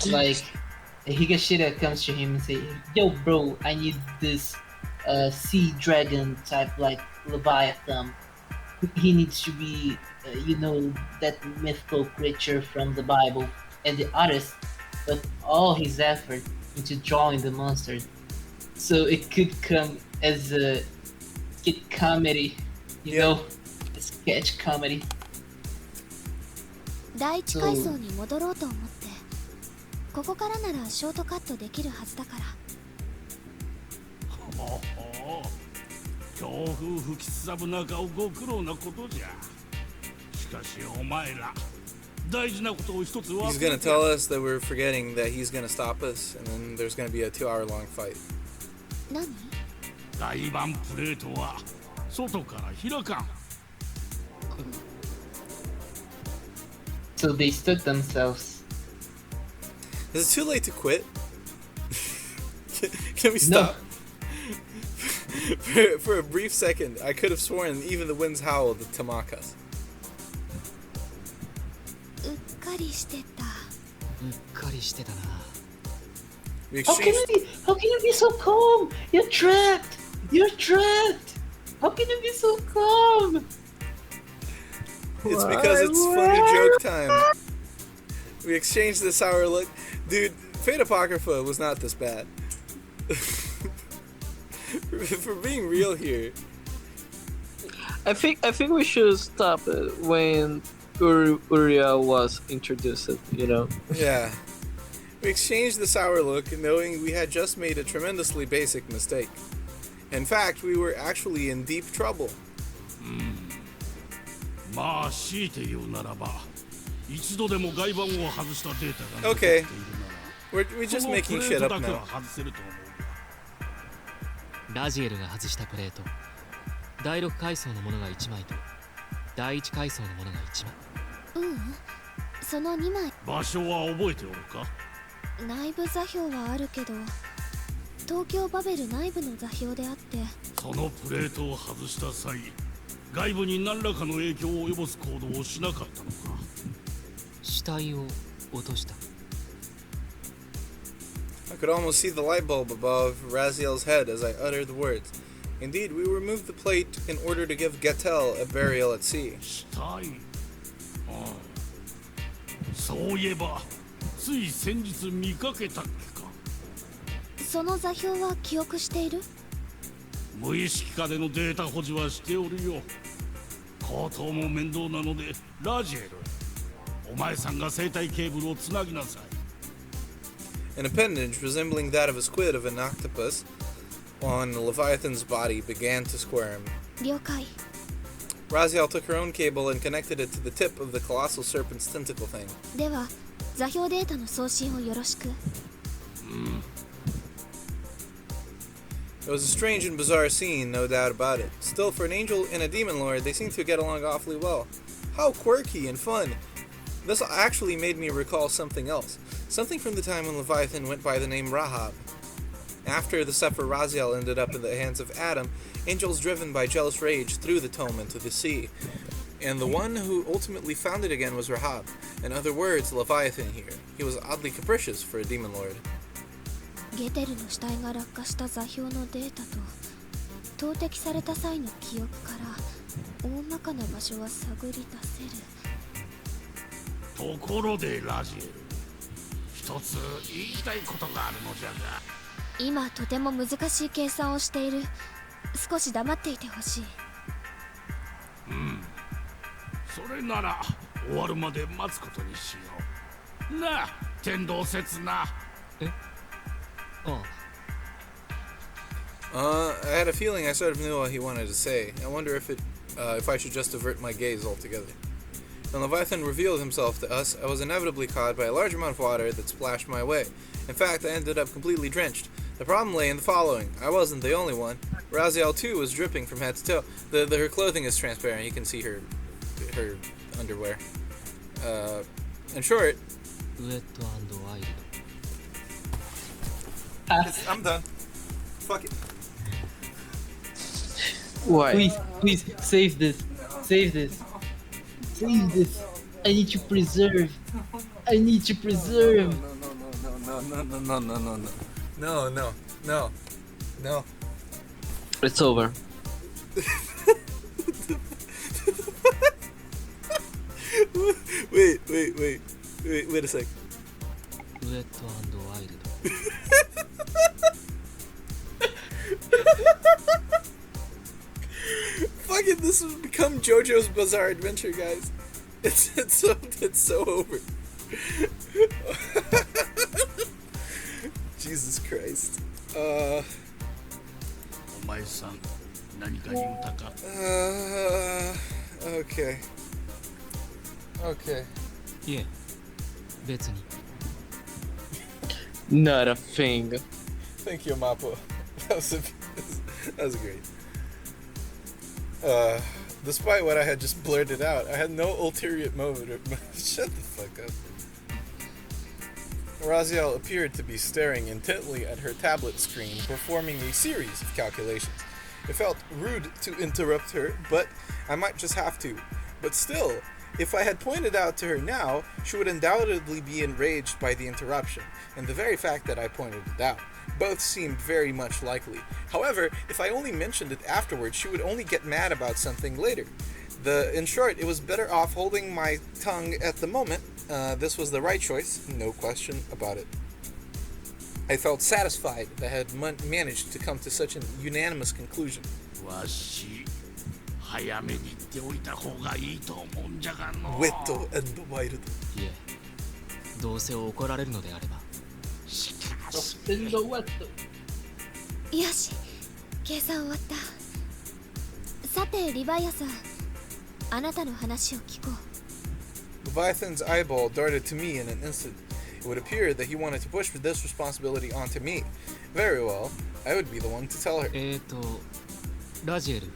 Like, Higashida comes to him and say, "Yo, bro, I need this sea dragon type like Leviathan. He needs to be, that mythical creature from the Bible." And the artist put all his effort into drawing the monster, so it could come as a skit comedy, a sketch comedy. 第一階層に戻ろうと思って、ここからならショートカットできるはずだから。ほほう強風吹きすさぶ中をご苦労なことじゃ。しかしお前ら大事なことを一つ忘れて。 He's gonna tell us that we're forgetting that he's gonna stop us, and then there's gonna be a 2-hour-long fight. 何？大盤プレートは外から開かん。So they stood themselves. Is it too late to quit? Can we stop? For a brief second, I could have sworn even the winds howled to mock us. うっかりしてた。うっかりしてたな。 We How can exchanged. how can you be so calm? You're trapped. You're trapped. How can you be so calm? It's because it's funny joke time. We exchanged the sour look. Dude, Fate Apocrypha was not this bad. For being real here. I think we should stop it when Uriel was introduced, you know. Yeah. We exchanged the sour look knowing we had just made a tremendously basic mistake. In fact, we were actually in deep trouble. まあ強いて言うならば一度でも外板を外したデータが残ってい Okay. るなら We're just この making プレ shit ート up だけ now. は外せると思うがラジエルが外したプレート、第6階層のものが1枚と第1階層のものが1枚。その2枚。場所は覚えておるか。内部座標はあるけど、東京バベル内部の座標であって。そのプレートを外した際外部に何らかの影響を及ぼす行動をしなかったのか。死体を落とした。 I could almost see the light bulb above Raziel's head as I uttered the words. Indeed, we removed the plate in order to give Getel a burial at sea. 死体。そういえばつい先日見かけたっけか。その座標は記憶している？無意識下でのデータ保持はしておるよ。口頭も面倒なのでラジエル、お前さんが生体ケーブルをつなぎなさい。 An appendage resembling that of a squid of an octopus on Leviathan's body began to squirm. 了解。 Raziel took her own cable and connected it to the tip of the colossal serpent's tentacle thing. では座標データの送信をよろしく。It was a strange and bizarre scene, no doubt about it. Still, for an angel and a demon lord, they seemed to get along awfully well. How quirky and fun! This actually made me recall something else. Something from the time when Leviathan went by the name Rahab. After the Sefer Raziel ended up in the hands of Adam, angels driven by jealous rage threw the tome into the sea. And the one who ultimately found it again was Rahab. In other words, Leviathan here. He was oddly capricious for a demon lord. ゲテルの死体が落下した座標のデータと投擲された際の記憶から大まかな場所は探り出せる。ところでラジエル、一つ言いたいことがあるのじゃが。今とても難しい計算をしている。少し黙っていてほしい。それなら終わるまで待つことにしよう。なあ、天道説な。ああ、 I had a feeling I sort of knew what he wanted to say. I wonder if I should just avert my gaze altogether. When Leviathan revealed himself to us, I was inevitably caught by a large amount of water that splashed my way. In fact, I ended up completely drenched. The problem lay in the following. I wasn't the only one. Raziel too was dripping from head to toe. Her clothing is transparent. You can see her underwear. In short, ウェット&ワイルド。I'm done. Fuck it. Why? Please, save this. Save this. Save this. I need to preserve. I need to preserve. No. It's over. Wait a sec. ウエットワイルド Fucking, this has become JoJo's Bizarre Adventure, guys. It's so over. Jesus Christ. お前さん何か言うたか Okay. いえ別に Not a thing. Thank you, Mapo. That was great. Despite what I had just blurted out, I had no ulterior motive. Shut the fuck up. Raziel appeared to be staring intently at her tablet screen, performing a series of calculations. It felt rude to interrupt her, but I might just have to. But still, if I had pointed out to her now, she would undoubtedly be enraged by the interruption, and the very fact that I pointed it out. Both seemed very much likely. However, if I only mentioned it afterwards, she would only get mad about something later. In short, it was better off holding my tongue at the moment. This was the right choice, no question about it. I felt satisfied that I had managed to come to such an unanimous conclusion. わし早めに言っておいた方がいいと思うんじゃがの Wet and wild. いえどうせ怒られるのであればしかし よし計算終わった。さてリヴァイアさん、あなたの話を聞こう。 Leviathan's eyeball darted to me in an instant. It would appear that he wanted to push this responsibility onto me. Very well, I would be the one to tell her. ラジエル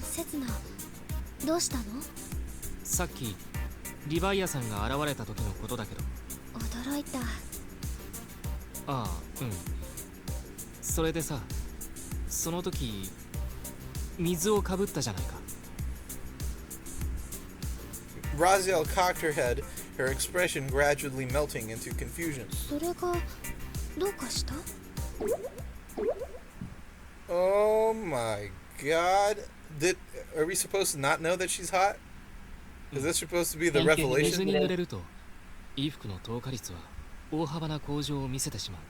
セツナ、どうしたの？さっきリヴァイアさんが現れた時のことだけど驚いた。ああうんそれでさその時水をかぶったじゃないか Raziel cocked her head, her expression gradually melting into confusion. それがどうかした？ Oh my god. Are we supposed to not know that she's hot? Is this supposed to be the 水 revelation? に濡れると衣服の透過率は大幅な向上を見せてしまう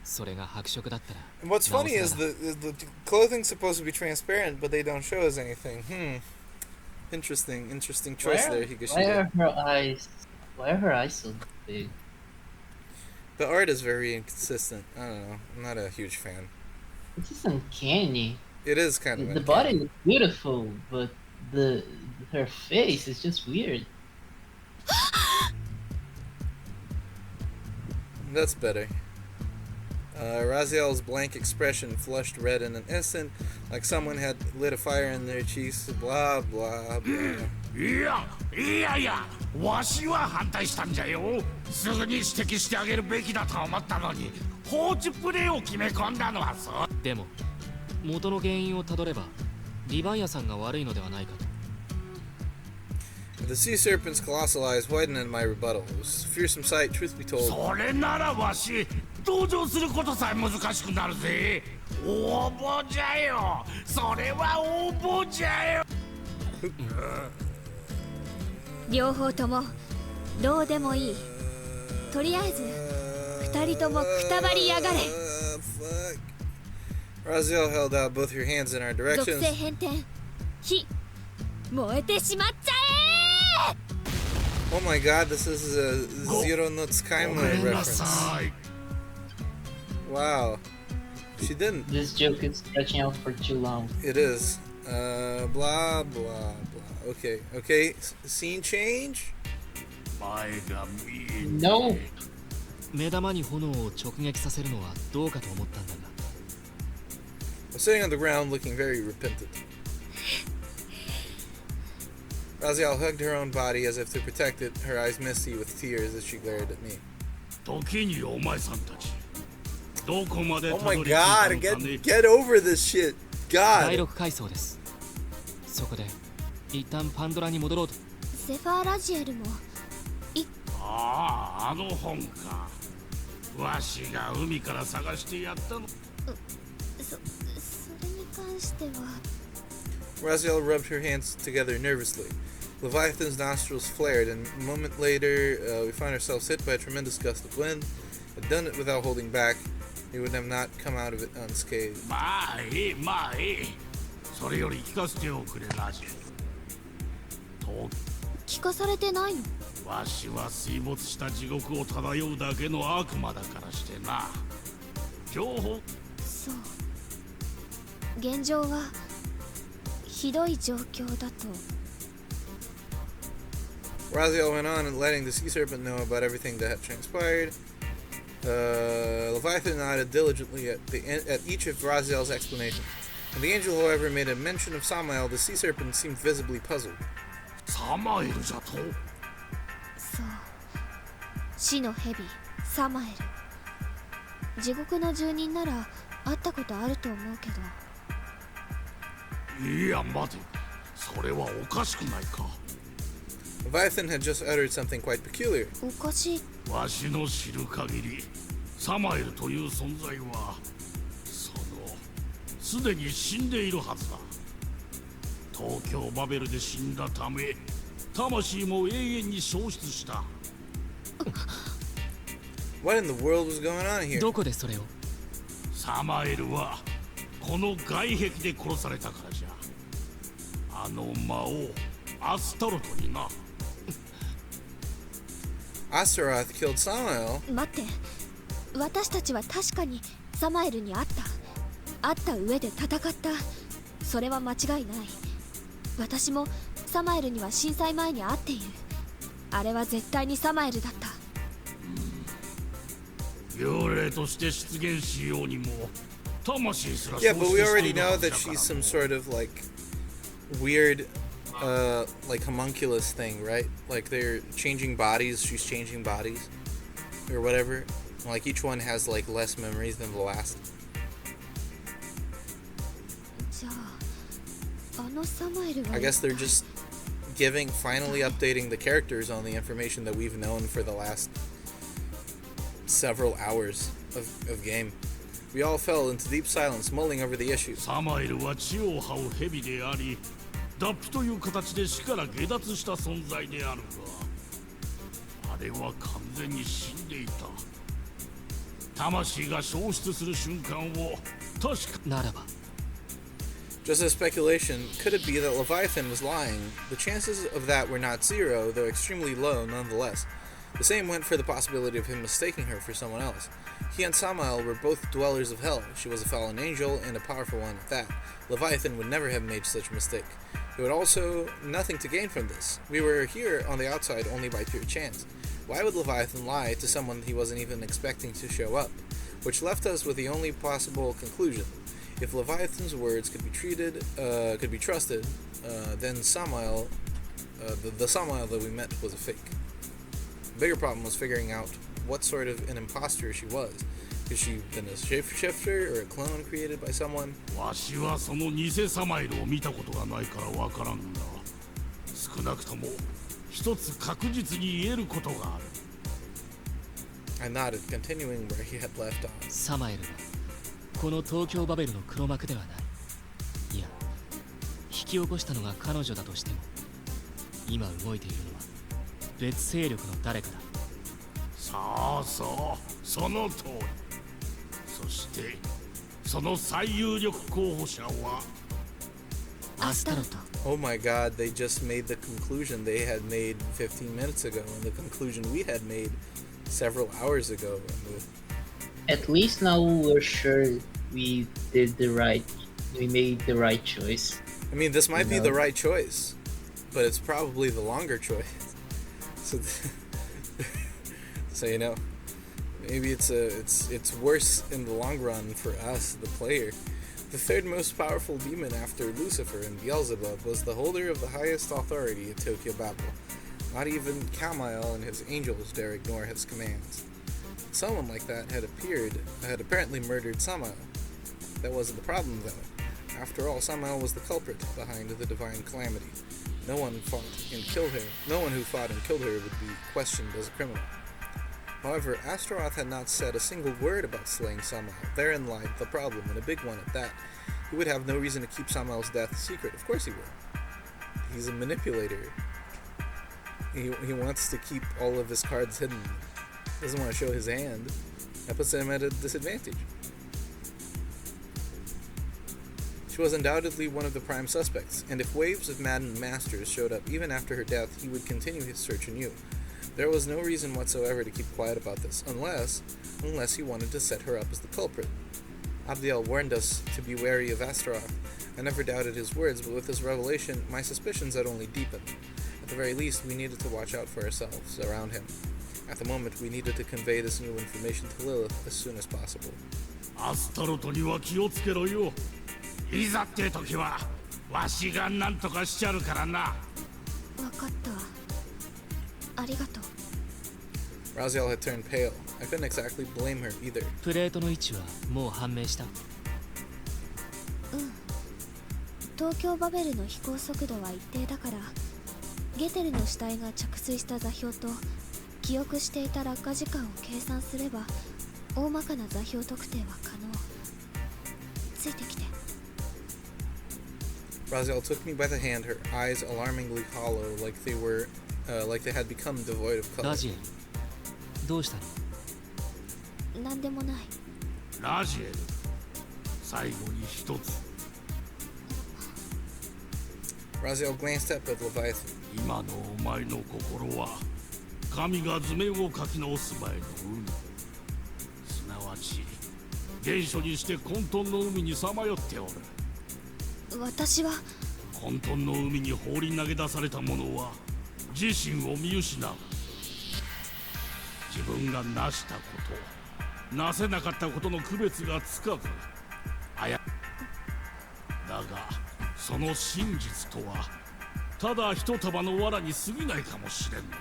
それが白色だったら And what's funny is the clothing's supposed to be transparent, but they don't show us anything. Interesting choice there, Higashida. Why are her eyes so big? The art is very inconsistent. I don't know. I'm not a huge fan. It's just uncanny. It is kind of The body looks beautiful, but her face is just weird. That's better. Raziel's blank expression flushed red in an instant, like someone had lit a fire in their cheeks. Blah blah blah. いやわしは反対したんじゃよすぐに指摘してあげるべきだと思ったのに放置プレイを決め込んだのはそうでも元の原因をたどればリヴァイアさんが悪いのではないかと The sea serpent's colossal eyes widened in my rebuttal. It was a fearsome sight, truth be told. それならわし登場することさえ難しくなるぜ応募じゃよそれは応募じゃよ両方ともどうでもいい。とりあえず二人ともくたばりやがれ。 Fuck. Raziel held out both her hands in our 属 directions. 性変転火燃えてしまっちゃえ。 Oh my god, this is a Zero no Tsukaima ごめんな reference. さい Wow. She didn't. This joke is stretching out for too long. It is. Blah, blah, blah. Okay. Scene change? 前が見え No! 目玉に炎を直撃させるのはどうかと思ったんだが I'm sitting on the ground looking very repentant. Raziel hugged her own body as if to protect it, her eyes misty with tears as she glared at me. 時にお前さんたちどこまで Oh た my どり着いた god, のかね get over this shit. 第 God. 6階層です。そこで一旦パンドラに戻ろうと。セファーラジエルもああ、あの本か。わしが海から探してやったの。それに関しては Raziel rubbed her hands together nervously. Leviathan's nostrils flared, and a moment later, we find ourselves hit by a tremendous gust of wind. Had done it without holding back. We would have not come out of it unscathed. まあいい、まあいい。それより聞かせておくれ、ラジエ。と聞かされてないの。わしは水没した地獄を漂うだけの悪魔だからしてな。情報そう現状はひどい状況だと。 Raziel went on and letting the sea serpent know about everything that had transpired. Leviathan nodded diligently at each of Raziel's explanations. When the angel, however, made a mention of Samael, the sea serpent seemed visibly puzzled. サマエルじゃと。そう死の蛇サマエル。地獄の住人なら会ったことあると思うけど。いや待て、それはおかしくないか。 Leviathan had just uttered something quite peculiar. おかしい。わしの知る限り、サマエルという存在はすでに死んでいるはずだ。東京バベルで死んだため、魂も永遠に消失した。What in the world was going on here? どこでそれを？サマエルはこの外壁で殺されたからじゃ。あの魔王アスタロトにな。Astaroth killed Samael. 待って、私たちは確かにサマエルに会った。会った上で戦った。それは間違いない。私もサマエルには震災前に会っている。あれは絶対にサマエルだった。幽霊として出現しようにも魂すら Yeah, but we 消失して already いる know はず that だから she's some sort of like weird, like homunculus thing, right? Like they're changing bodies, she's changing bodies, or whatever. Like each one has like less memories than the last. じゃあ、あのサマエルは I guess they're just finally updating the characters on the information that we've known for the last several hours of game. We all fell into deep silence, mulling over the issue. サマエルは血を這う蛇であり、脱皮という形で死から下脱した存在であるが、あれは完全に死んでいた。魂が消失する瞬間を確かならば。Just as speculation, could it be that Leviathan was lying? The chances of that were not zero, though extremely low nonetheless. The same went for the possibility of him mistaking her for someone else. He and Samael were both dwellers of hell. She was a fallen angel, and a powerful one at that. Leviathan would never have made such a mistake. He would also nothing to gain from this. We were here on the outside only by pure chance. Why would Leviathan lie to someone he wasn't even expecting to show up? Which left us with the only possible conclusion. If Leviathan's words could be trusted, then Samael, the Samael that we met was a fake. The bigger problem was figuring out what sort of an imposter she was. Could she have been a shapeshifter or a clone created by someone? わしはその偽サマエルを見たことがないからわからんが、少なくとも一つ確実に言えることがある。I nodded, continuing where he had left off. サマエルはこの東京バベルの黒幕ではない。いや、引き起こしたのが彼女だとしても、今動いているのは別勢力の誰かだ。そうそう、その通り。そしてその最有力候補者はアスタロト。 Oh my god, they just made the conclusion they had made 15 minutes ago, and the conclusion we had made several hours ago. At least now we're sure we made the right choice. I mean, this might be the right choice, but it's probably the longer choice. So you know, maybe it's worse in the long run for us, the player. The third most powerful demon after Lucifer and Beelzebub was the holder of the highest authority at Tokyo Babel. Not even Kamael and his angels dare ignore his commands. someone like that had apparently murdered Samael. That wasn't the problem, though. After all, Samael was the culprit behind the divine calamity. No one who fought and killed her would be questioned as a criminal. However, Astaroth had not said a single word about slaying Samael. Therein lied the problem, and a big one at that. He would have no reason to keep Samael's death secret. Of course he would. He's a manipulator. He wants to keep all of his cards hidden. He doesn't want to show his hand. That puts him at a disadvantage. She was undoubtedly one of the prime suspects, and if waves of maddened masters showed up even after her death, he would continue his search anew. There was no reason whatsoever to keep quiet about this, unless he wanted to set her up as the culprit. Abdiel warned us to be wary of Astaroth. I never doubted his words, but with this revelation, my suspicions had only deepened. At the very least, we needed to watch out for ourselves around him. At the moment, we needed to convey this new information to Lilith as soon as possible. アスタロトには気をつけろよ。いざって時はわしがなんとかしちゃるからな。分かったわ。ありがとう。Raziel had turned pale. I couldn't exactly blame her either. プレートの位置はもう判明した。東京バベルの飛行速度は一定だから、ゲテルの死体が着水した座標と記憶していた落下時間を計算すれば、大まかな座標特定は可能。ついてきて。Raziel took me by the hand, her eyes alarmingly hollow, like they had become devoid of color. ラジエル、どうしたの？なんでもない。ラジエル、最後に一つ。Raziel glanced up at Leviathan. 今のお前の心は神が図面を描き直す前の海、すなわち原初にして混沌の海にさまよっておる。私は混沌の海に放り投げ出された者は自身を見失う。自分が成したこと、なせなかったことの区別がつかず、だがその真実とはただ一束の藁に過ぎないかもしれんのだ。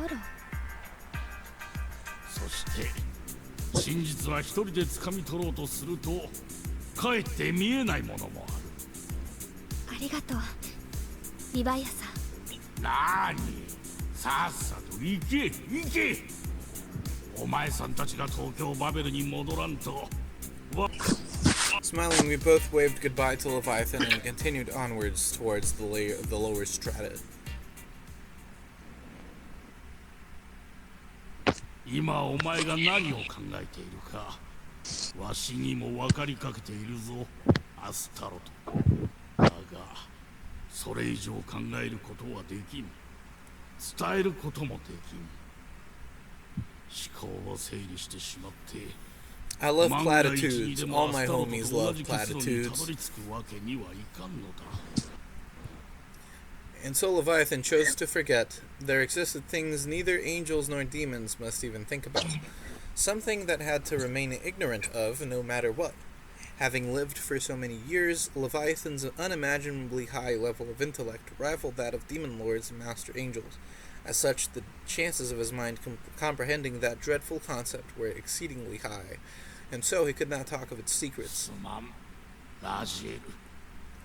藁。そして真実は一人で掴み取ろうとするとかえって見えないものもある。ありがとう、リヴァイアさん。なーに、さっさと行け行け。お前さんたちが東京バベルに戻らんと。Smiling, we both waved goodbye to Leviathan and continued onwards towards the lower strata. 今お前が何を考えているか、わしにも分かりかけているぞ、アスタロト。だが、それ以上考えることはできん。伝えることもできん。思考を整理してしまって、I love platitudes. All my homies love platitudes. And so Leviathan chose to forget there existed things neither angels nor demons must even think about. Something that had to remain ignorant of no matter what. Having lived for so many years, Leviathan's unimaginably high level of intellect rivaled that of demon lords and master angels. As such, the chances of his mind comprehending that dreadful concept were exceedingly high, and so he could not talk of its secrets.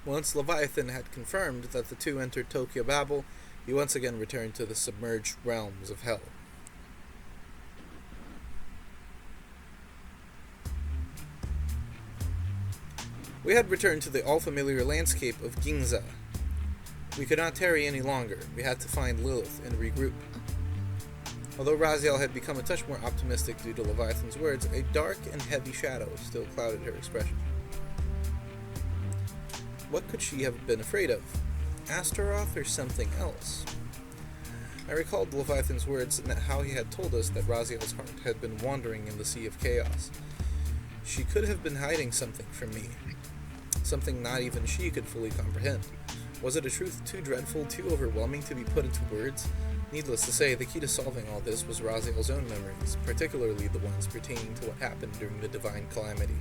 Once Leviathan had confirmed that the two entered Tokyo Babel, he once again returned to the submerged realms of hell. We had returned to the all-familiar landscape of Ginza. We could not tarry any longer. We had to find Lilith and regroup. Although Raziel had become a touch more optimistic due to Leviathan's words, a dark and heavy shadow still clouded her expression. What could she have been afraid of? Astaroth or something else? I recalled Leviathan's words and how he had told us that Raziel's heart had been wandering in the sea of chaos. She could have been hiding something from me. Something not even she could fully comprehend. Was it a truth too dreadful, too overwhelming to be put into words? Needless to say, the key to solving all this was Raziel's own memories, particularly the ones pertaining to what happened during the divine calamity.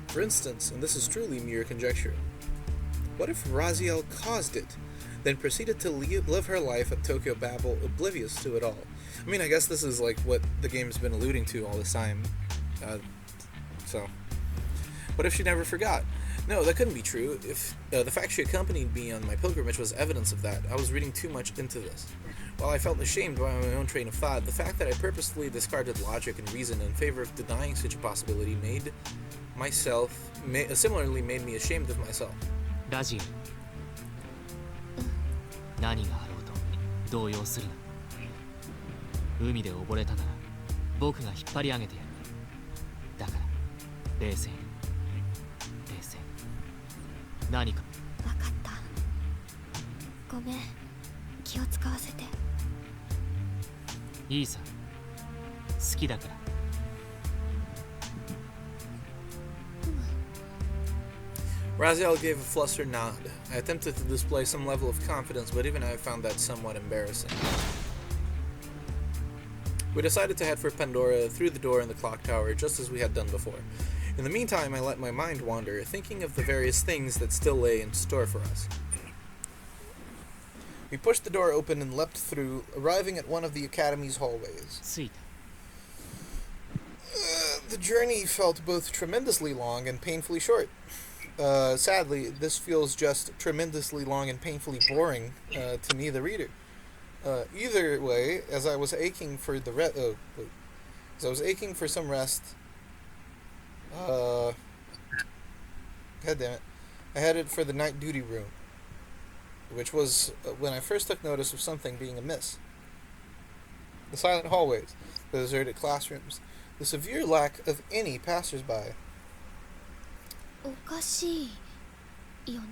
For instance, and this is truly mere conjecture, what if Raziel caused it? then proceeded to live her life at Tokyo Babel, oblivious to it all. I mean, I guess this is like what the game's been alluding to all this time. So, what if she never forgot? No, that couldn't be true. If the fact she accompanied me on my pilgrimage was evidence of that, I was reading too much into this. While I felt ashamed by my own train of thought, the fact that I purposefully discarded logic and reason in favor of denying such a possibility similarly made me ashamed of myself. ラジエル、何があろうと動揺するな。海で溺れたなら僕が引っ張り上げてやる。だから冷静に冷静に。何かわかった。ごめん、気を使わせて。いいさ、好きだから。Raziel gave a flustered nod. I attempted to display some level of confidence, but even I found that somewhat embarrassing. We decided to head for Pandora through the door in the clock tower, just as we had done before. In the meantime, I let my mind wander, thinking of the various things that still lay in store for us. We pushed the door open and leapt through, arriving at one of the Academy's hallways. 着いた。 The journey felt both tremendously long and painfully short. Sadly, this feels just tremendously long and painfully boring to me, the reader. Either way, as I was aching for some rest, God damn it, I headed for the night duty room, which was when I first took notice of something being amiss. The silent hallways, the deserted classrooms, the severe lack of any passers-by. おかしいよね。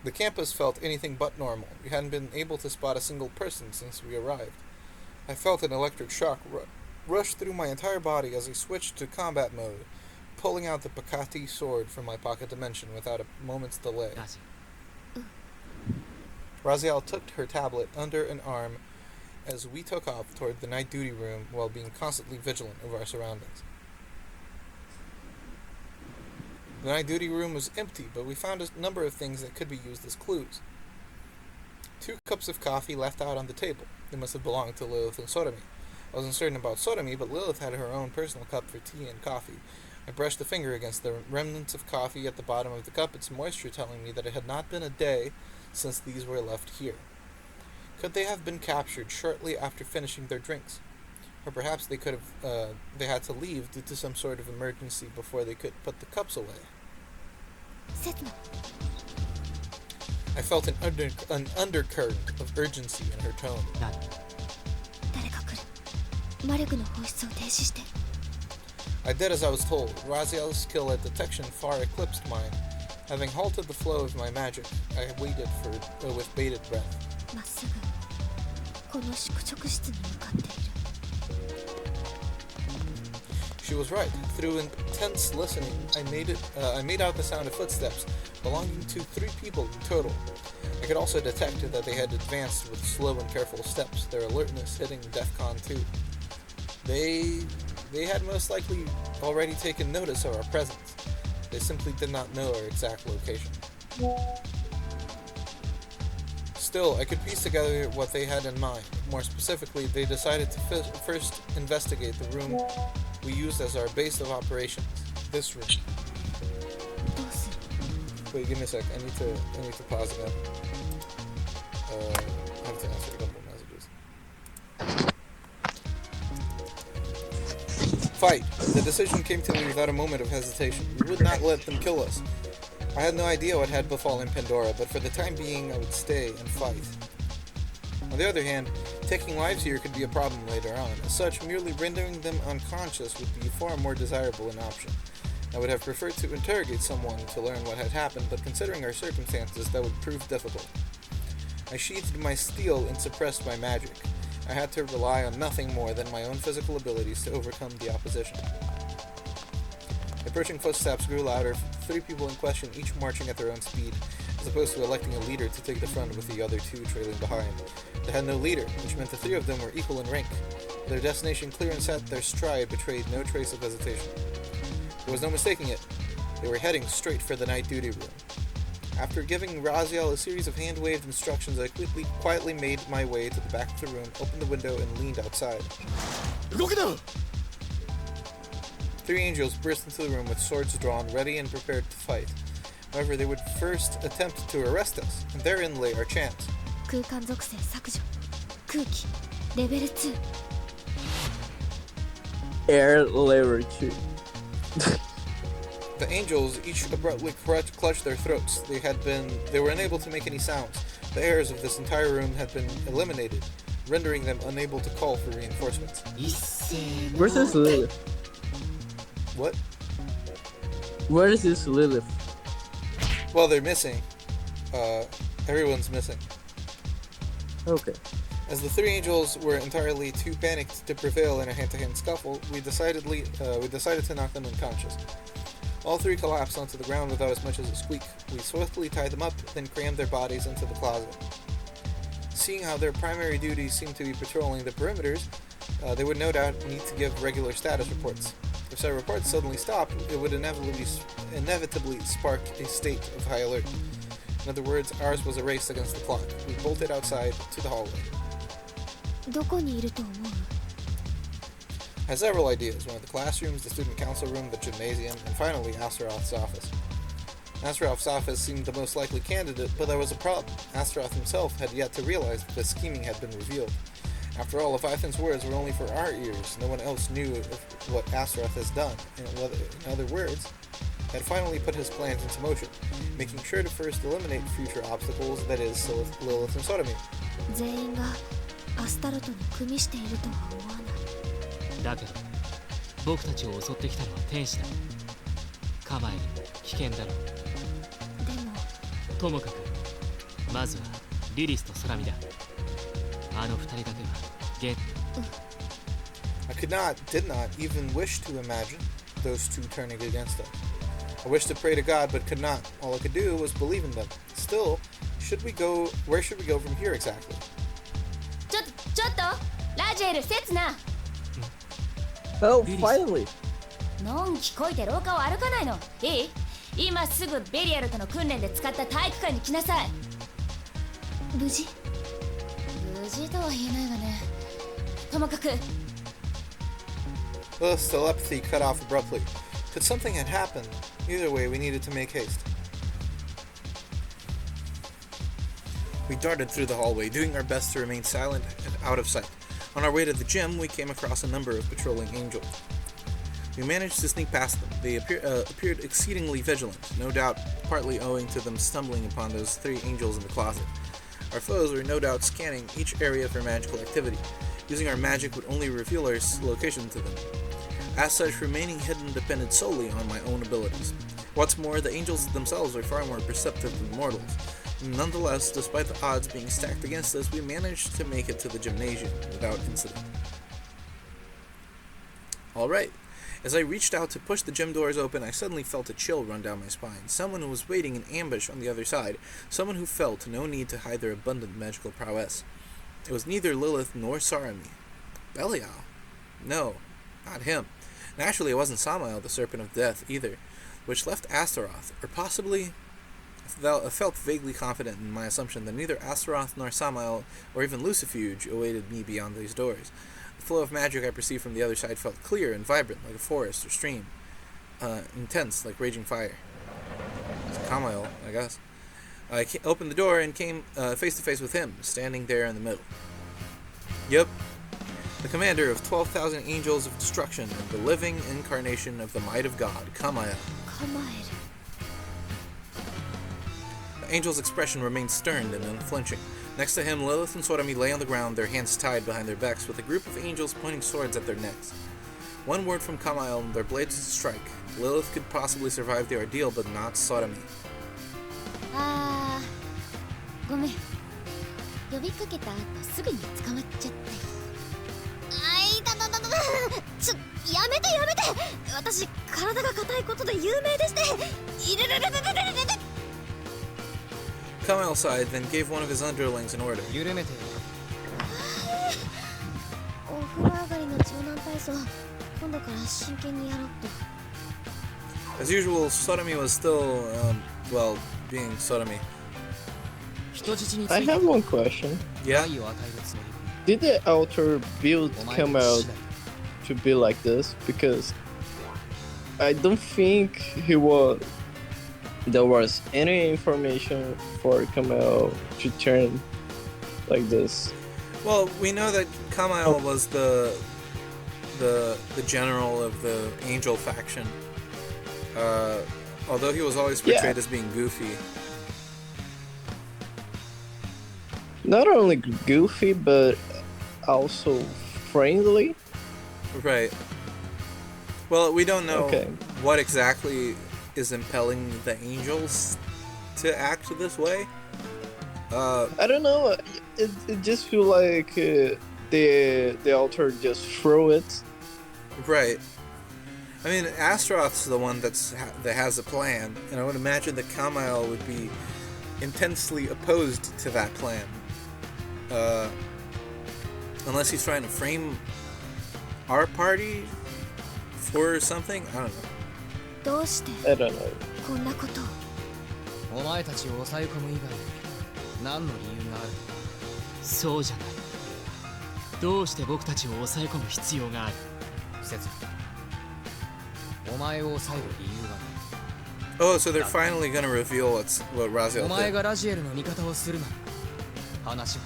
The campus felt anything but normal. We hadn't been able to spot a single person since we arrived. I felt an electric shock rush through my entire body as I switched to combat mode, pulling out the Pacati sword from my pocket dimension without a moment's delay. ラジ Raziel tucked her tablet under an arm as we took off toward the night duty room while being constantly vigilant of our surroundings. The night duty room was empty, but we found a number of things that could be used as clues. 2 cups of coffee left out on the table. They must have belonged to Lilith and Sotomi. I wasn't certain about Sotomi, but Lilith had her own personal cup for tea and coffee. I brushed a finger against the remnants of coffee at the bottom of the cup, its moisture telling me that it had not been a day since these were left here. Could they have been captured shortly after finishing their drinks? Or perhaps they had to leave due to some sort of emergency before they could put the cups away. セツナ、 I felt an undercurrent of urgency in her tone. 何？誰か来る。魔力の放出を停止して。 I did as I was told. Raziel's skill at detection far eclipsed mine. Having halted the flow of my magic, I waited with bated breath. まっすぐこの宿直室に向かっている。 She was right. Through intense listening, I made out the sound of footsteps, belonging to 3 people in total. I could also detect that they had advanced with slow and careful steps, their alertness hitting DEFCON 2. They had most likely already taken notice of our presence. They simply did not know our exact location. Still, I could piece together what they had in mind. More specifically, they decided to first investigate the room we used as our base of operations. This room. どうする？ Wait, give me a sec. I need to pause again. I have to answer a couple of messages. Fight. The decision came to me without a moment of hesitation. We would not let them kill us. I had no idea what had befallen Pandora, but for the time being, I would stay and fight. On the other hand, taking lives here could be a problem later on. As such, merely rendering them unconscious would be far more desirable an option. I would have preferred to interrogate someone to learn what had happened, but considering our circumstances, that would prove difficult. I sheathed my steel and suppressed my magic. I had to rely on nothing more than my own physical abilities to overcome the opposition. Approaching footsteps grew louder, 3 people in question, each marching at their own speed, as opposed to electing a leader to take the front with the other 2 trailing behind. They had no leader, which meant the 3 of them were equal in rank. Their destination clear and set, their stride betrayed no trace of hesitation. There was no mistaking it. They were heading straight for the night duty room. After giving Raziel a series of hand-waved instructions, I quietly made my way to the back of the room, opened the window, and leaned outside. 動くな Three angels burst into the room with swords drawn, ready and prepared to fight. However, they would first attempt to arrest us, and therein lay our chance. 空間属性削除空気レベル2 Air Level 2. The angels each abruptly clutched their throats. They were unable to make any sounds. The airs of this entire room had been eliminated, rendering them unable to call for reinforcements. 一斉の Where's this Lilith? What? Where is this Lilith? Well, they're missing. Everyone's missing. Okay. As the three angels were entirely too panicked to prevail in a hand-to-hand scuffle, we decided to knock them unconscious. All three collapsed onto the ground without as much as a squeak. We swiftly tied them up, then crammed their bodies into the closet. Seeing how their primary duties seemed to be patrolling the perimeters, they would no doubt need to give regular status reports. If said reports suddenly stopped, it would inevitably spark a state of high alert. In other words, ours was a race against the clock. We bolted outside to the hallway. どこにいると思う I had several ideas: one of the classrooms, the student council room, the gymnasium, and finally Astaroth's office. Astaroth's office seemed the most likely candidate, but there was a problem. Astaroth himself had yet to realize that the scheming had been revealed. After all, Leviathan's words were only for our ears. No one else knew what Astaroth has done. In other words, had finally put his plans into motion, making sure to first eliminate future obstacles, that is, Lilith and Sodomy. 全員がアスタロトに組みしているとは思わないだけど僕たちを襲ってきたのは天使だ構える危険だろでもともかくまずはリリスとソラミだあの二人だけは現 I did not even wish to imagine those two turning against us. I wished to pray to God, but could not. All I could do was believe in them. Still, where should we go from here exactly? ちょっとラジエル刹那 Oh, finally! のんきこいて廊下を歩かないのいい今すぐベリアルとの訓練で使った体育館に来なさい無事無事とは言えないわねともかく Lilith's telepathy cut off abruptly. Could something had happened? Either way, we needed to make haste. We darted through the hallway, doing our best to remain silent and out of sight. On our way to the gym, we came across a number of patrolling angels. We managed to sneak past them. They appeared exceedingly vigilant, no doubt partly owing to them stumbling upon those three angels in the closet. Our foes were no doubt scanning each area for magical activity. Using our magic would only reveal our location to them. As such, remaining hidden depended solely on my own abilities. What's more, the angels themselves are far more perceptive than mortals. Nonetheless, despite the odds being stacked against us, we managed to make it to the gymnasium without incident. Alright. As I reached out to push the gym doors open, I suddenly felt a chill run down my spine. Someone who was waiting in ambush on the other side. Someone who felt no need to hide their abundant magical prowess. It was neither Lilith nor Sarami. Belial? No, not him. Naturally, it wasn't Samael, the Serpent of Death, either, which left Astaroth, or possibly... I felt vaguely confident in my assumption that neither Astaroth nor Samael, or even Lucifuge, awaited me beyond these doors. The flow of magic I perceived from the other side felt clear and vibrant, like a forest or stream. Intense, like raging fire. It's Samael, I guess. I opened the door and came face to face with him, standing there in the middle. Yep. The commander of 12,000 angels of destruction and the living incarnation of the might of God, Kamael. 構える The angel's expression remained stern and unflinching. Next to him, Lilith and Sodomy lay on the ground, their hands tied behind their backs, with a group of angels pointing swords at their necks. One word from Kamael and their blades would strike. Lilith could possibly survive the ordeal, but not Sodomy. あーごめん呼びかけた後すぐに捕まっちゃったよあいたたたたやめてやめて私体が硬いことで有名でしていれれれれれれれ Kamael sighed, then gave one of his underlings an order. 緩めてお風呂上がりの柔軟体操今度から真剣にやろうと As usual, Sodomy was still well, being sodomy. 人質につ I いて have one question. Yeah. 害を与えるつもり Did the author build お前の Kamel 次第 to be like this? Because I don't think there was any information for Kamel to turn like this. Well, we know that Kamael was the general of the angel faction. Although he was always portrayed as being goofy. Not only goofy, but also friendly. Right. Well, we don't know Okay. what exactly is impelling the angels to act this way. I don't know. It just feel like the author just threw it. Right. I mean, Astaroth's the one that has a plan, and I would imagine that Kamael would be intensely opposed to that plan. Unless he's trying to frame our party for something? I don't know. どうして I don't know. こんなことを。お前たちを抑え込む以外に何の理由がある？そうじゃない。どうして僕たちを抑え込む必要がある？セズ。お前を抑える理由はない。 Oh, so they're finally gonna reveal what Raziel お前 did. がラジエルの味方をするなら話は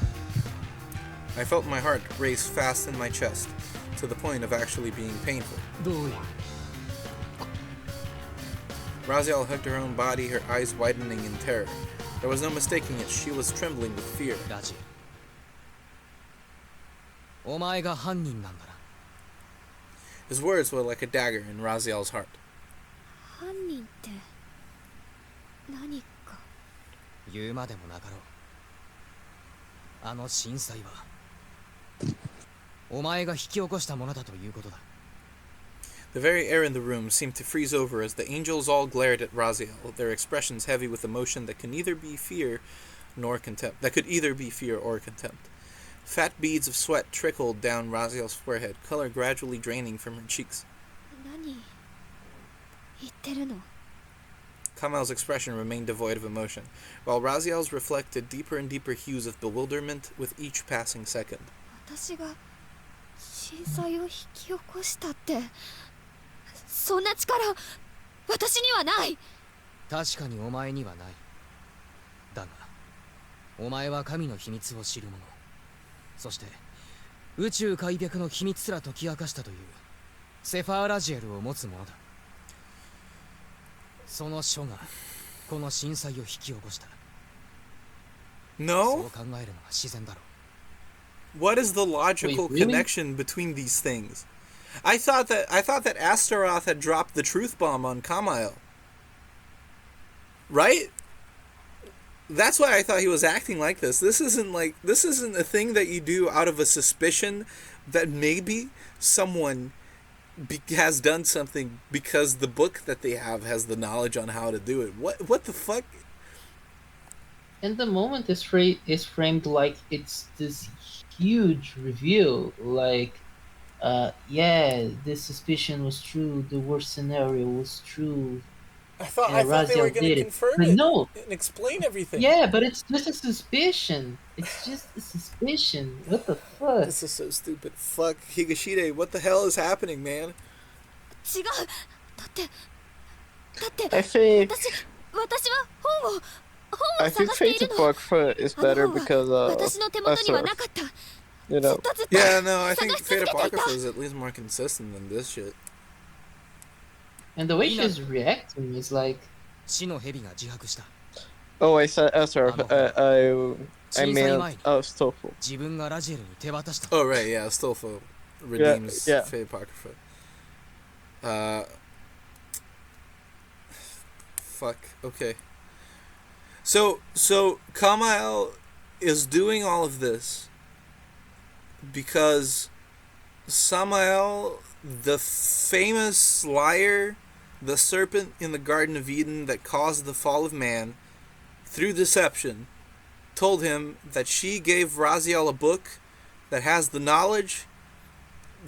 I felt my heart race fast in my chest, to the point of actually being painful. どういう Raziel hugged her own body, her eyes widening in terror. There was no mistaking it, she was trembling with fear. ラジエルお前が犯人なんだな His words were like a dagger in Raziel's heart. 犯人って何か。言うまでもなかろうあの震災はお前が引き起こしたものだということだ The very air in the room seemed to freeze over as the angels all glared at Raziel, their expressions heavy with emotion that could either be fear or contempt. Fat beads of sweat trickled down Raziel's forehead, color gradually draining from her cheeks. 何言ってるの。 Kamel's expression remained devoid of emotion, while Raziel's reflected deeper and deeper hues of bewilderment with each passing second. 私が震災を引き起こしたって、そんな力私にはない。確かにお前にはないだがお前は神の秘密を知る者そして宇宙開闢の秘密すら解き明かしたというセファーラジエルを持つ者だその書がこの震災を引き起こした No? そう考えるのが自然だろう What is the logical Wait, really? connection between these things? I thought that Astaroth had dropped the truth bomb on Kamael. Right? That's why I thought he was acting like this. This isn't a thing that you do out of a suspicion that maybe someone has done something because the book that they have has the knowledge on how to do it. What the fuck? And the moment is framed like it's this huge reveal, like, yeah, this suspicion was true, the worst scenario was true. I thought they Raziel were going did to it. confirm But it no. and explain everything. Yeah, but it's just a suspicion. It's just a suspicion. What the fuck? This is so stupid. Fuck, Higashide, what the hell is happening, man? 違う。だって I think 私は本を I think 探してい Fate るの。 Apocrypha is better because 私の手元にはなかった。 you ず know. っとずっと Yeah, no, I 探 think し続 Fate けていた。 Apocrypha is at least more consistent than this shit. And the way she's reacting is like, 死の蛇が自白した Oh, I said Astaroth. I meant Stoffel. 自分がラジエルに手渡した Oh, right, yeah, Stolfo redeems Yeah. Fate Apocrypha. Fuck, okay. So Kamael is doing all of this because Samael, the famous liar, the serpent in the Garden of Eden that caused the fall of man, through deception, told him that she gave Raziel a book that has the knowledge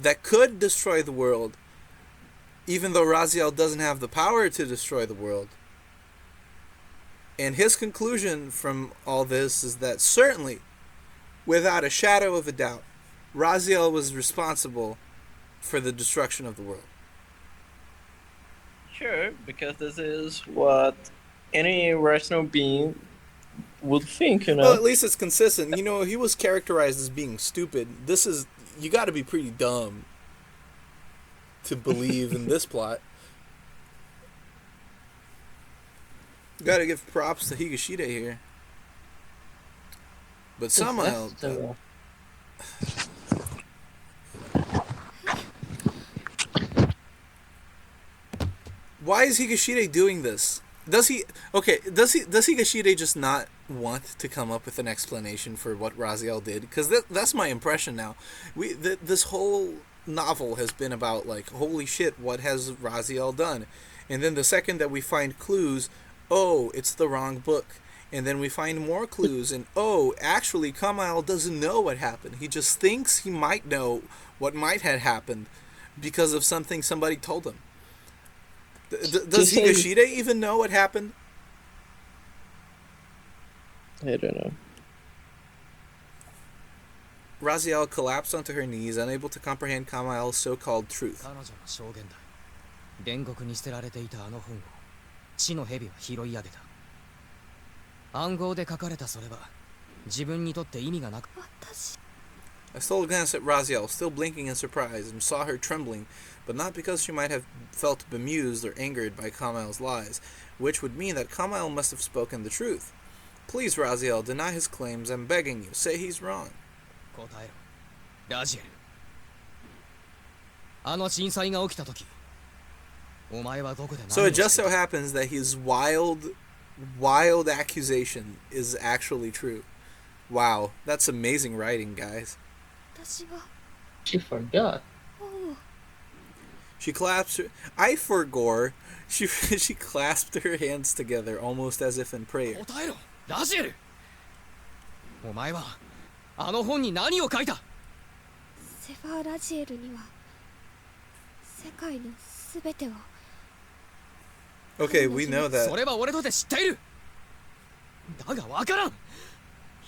that could destroy the world, even though Raziel doesn't have the power to destroy the world. And his conclusion from all this is that certainly, without a shadow of a doubt, Raziel was responsible for the destruction of the world. Sure, because this is what any rational being would think, you know. Well, at least it's consistent. You know, he was characterized as being stupid. This is, you got to be pretty dumb to believe in this plot. Got to give props to Higashida here. But somehow, why is Higashida doing this? Does Higashida just not want to come up with an explanation for what Raziel did? Because that's my impression now. This whole novel has been about, like, holy shit, what has Raziel done? And then the second that we find clues, oh, it's the wrong book. And then we find more clues, and oh, actually, Kamal doesn't know what happened. He just thinks he might know what might have happened because of something somebody told him. Does Higashida even know what happened? I don't know. Raziel collapsed onto her knees, unable to comprehend Kamal's so-called truth. 煉獄に捨てられていたあの本を地の蛇は拾い上げた。暗号で書かれたそれは自分にとって意味がなく。I stole a glance at Raziel, still blinking in surprise, and saw her trembling, but not because she might have felt bemused or angered by Kamal's lies, which would mean that Kamal must have spoken the truth. Please, Raziel, deny his claims. I'm begging you. Say he's wrong. 答えろ、ラジエル。あの震災が起きた時。So it just so happens that his wild accusation is actually true. Wow, that's amazing writing, guys. She forgot. She clasped her... I forgore. She clasped her hands together, almost as if in prayer. 答えろ、ラジエル。お前はあの本に何を書いた？セファー・ラジエルには世界のすべてを。Okay, we know that. それは俺とて知っている。だがわからん。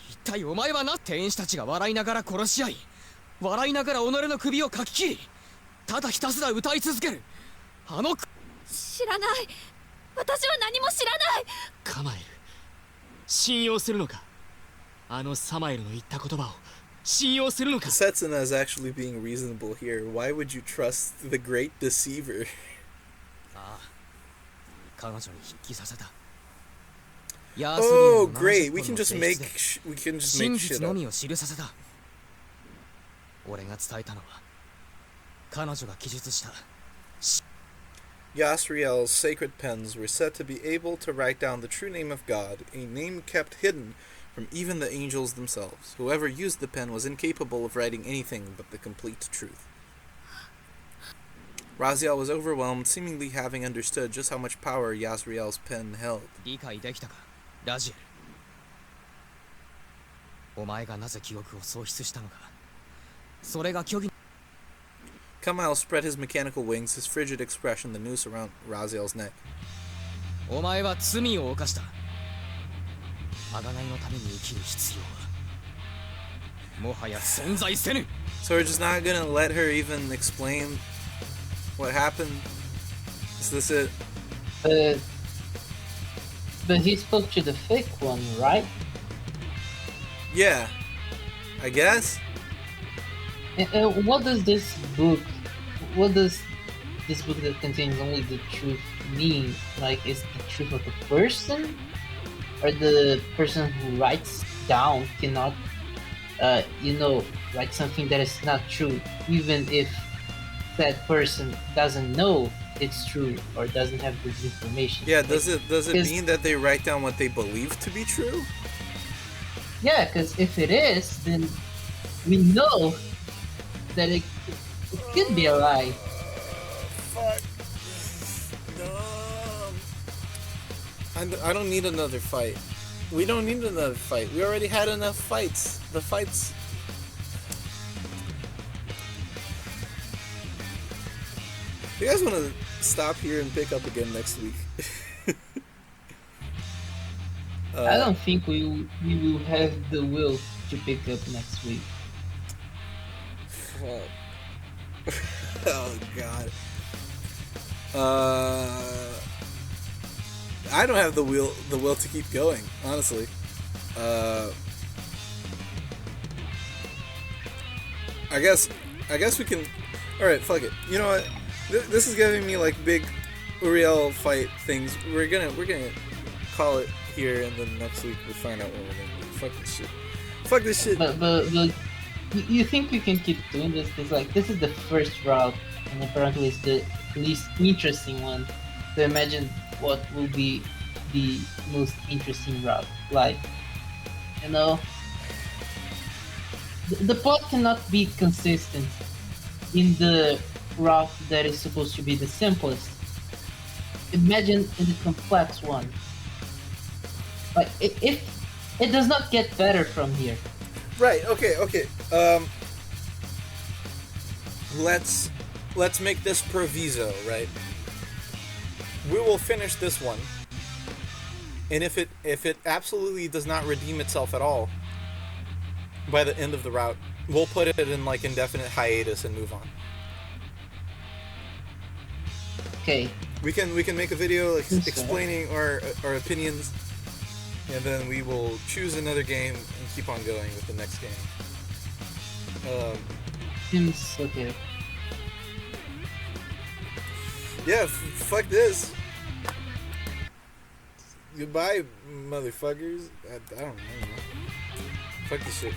一体お前はな、店士たちが笑いながら殺し合い、笑いながら己の首をかき切り、ただひたすら歌い続ける。あの知らない。私は何も知らない。カマエル、信用するのか？あのサマエルの言った言葉を信用するのか？ Setsuna is actually being reasonable here. Why would you trust the great deceiver? ああ。Oh, great! We can just make shit up. 俺が伝えたのは彼女が記述した。Yasriel's sacred pens were said to be able to write down the true name of God, a name kept hidden from even the angels themselves. Whoever used the pen was incapable of writing anything but the complete truth. Raziel was overwhelmed, seemingly having understood just how much power Yasriel's pen held. 理解できたか、ラジエル。お前がなぜ記憶を喪失したのか。それが虚偽。Kamal spread his mechanical wings, his frigid expression the noose around Raziel's neck. お前は罪を犯した。贖いのために生きる必要はもはや存在せぬ。 So we're just not gonna let her even explain what happened? Is this it? But he spoke to the fake one, right? Yeah, I guess. What does this book that contains only the truth mean? Like, is the truth of the person? Or the person who writes down cannot, write something that is not true, even if that person doesn't know it's true or doesn't have this information. Yeah, does it mean that they write down what they believe to be true? Yeah, because if it is, then we know that it could be a lie. Fuck. No. I don't need another fight. We don't need another fight. We already had enough fights. The fights... You guys want to stop here and pick up again next week? I don't think we will have the will to pick up next week. Fuck. Oh god. I don't have the will to keep going, honestly. I guess we can. All right, fuck it. You know what? This is giving me like big Uriel fight things. We're gonna call it here, and then next week we'll find out what we're gonna do. Fuck this shit. Fuck this shit. But you think we can keep doing this? Because like this is the first route, and apparently it's the least interesting one. So imagine what will be the most interesting route. Like, you know, the plot cannot be consistent in the route that is supposed to be the simplest. Imagine in the complex one. Like, if it does not get better from here. Right. Okay. Let's make this proviso, right? We will finish this one, and if it absolutely does not redeem itself at all by the end of the route, we'll put it in like indefinite hiatus and move on. Okay. We can make a video like explaining our opinions, and then we will choose another game and keep on going with the next game. Seems okay. Yeah, fuck this. Goodbye, motherfuckers. I don't know. Fuck this shit.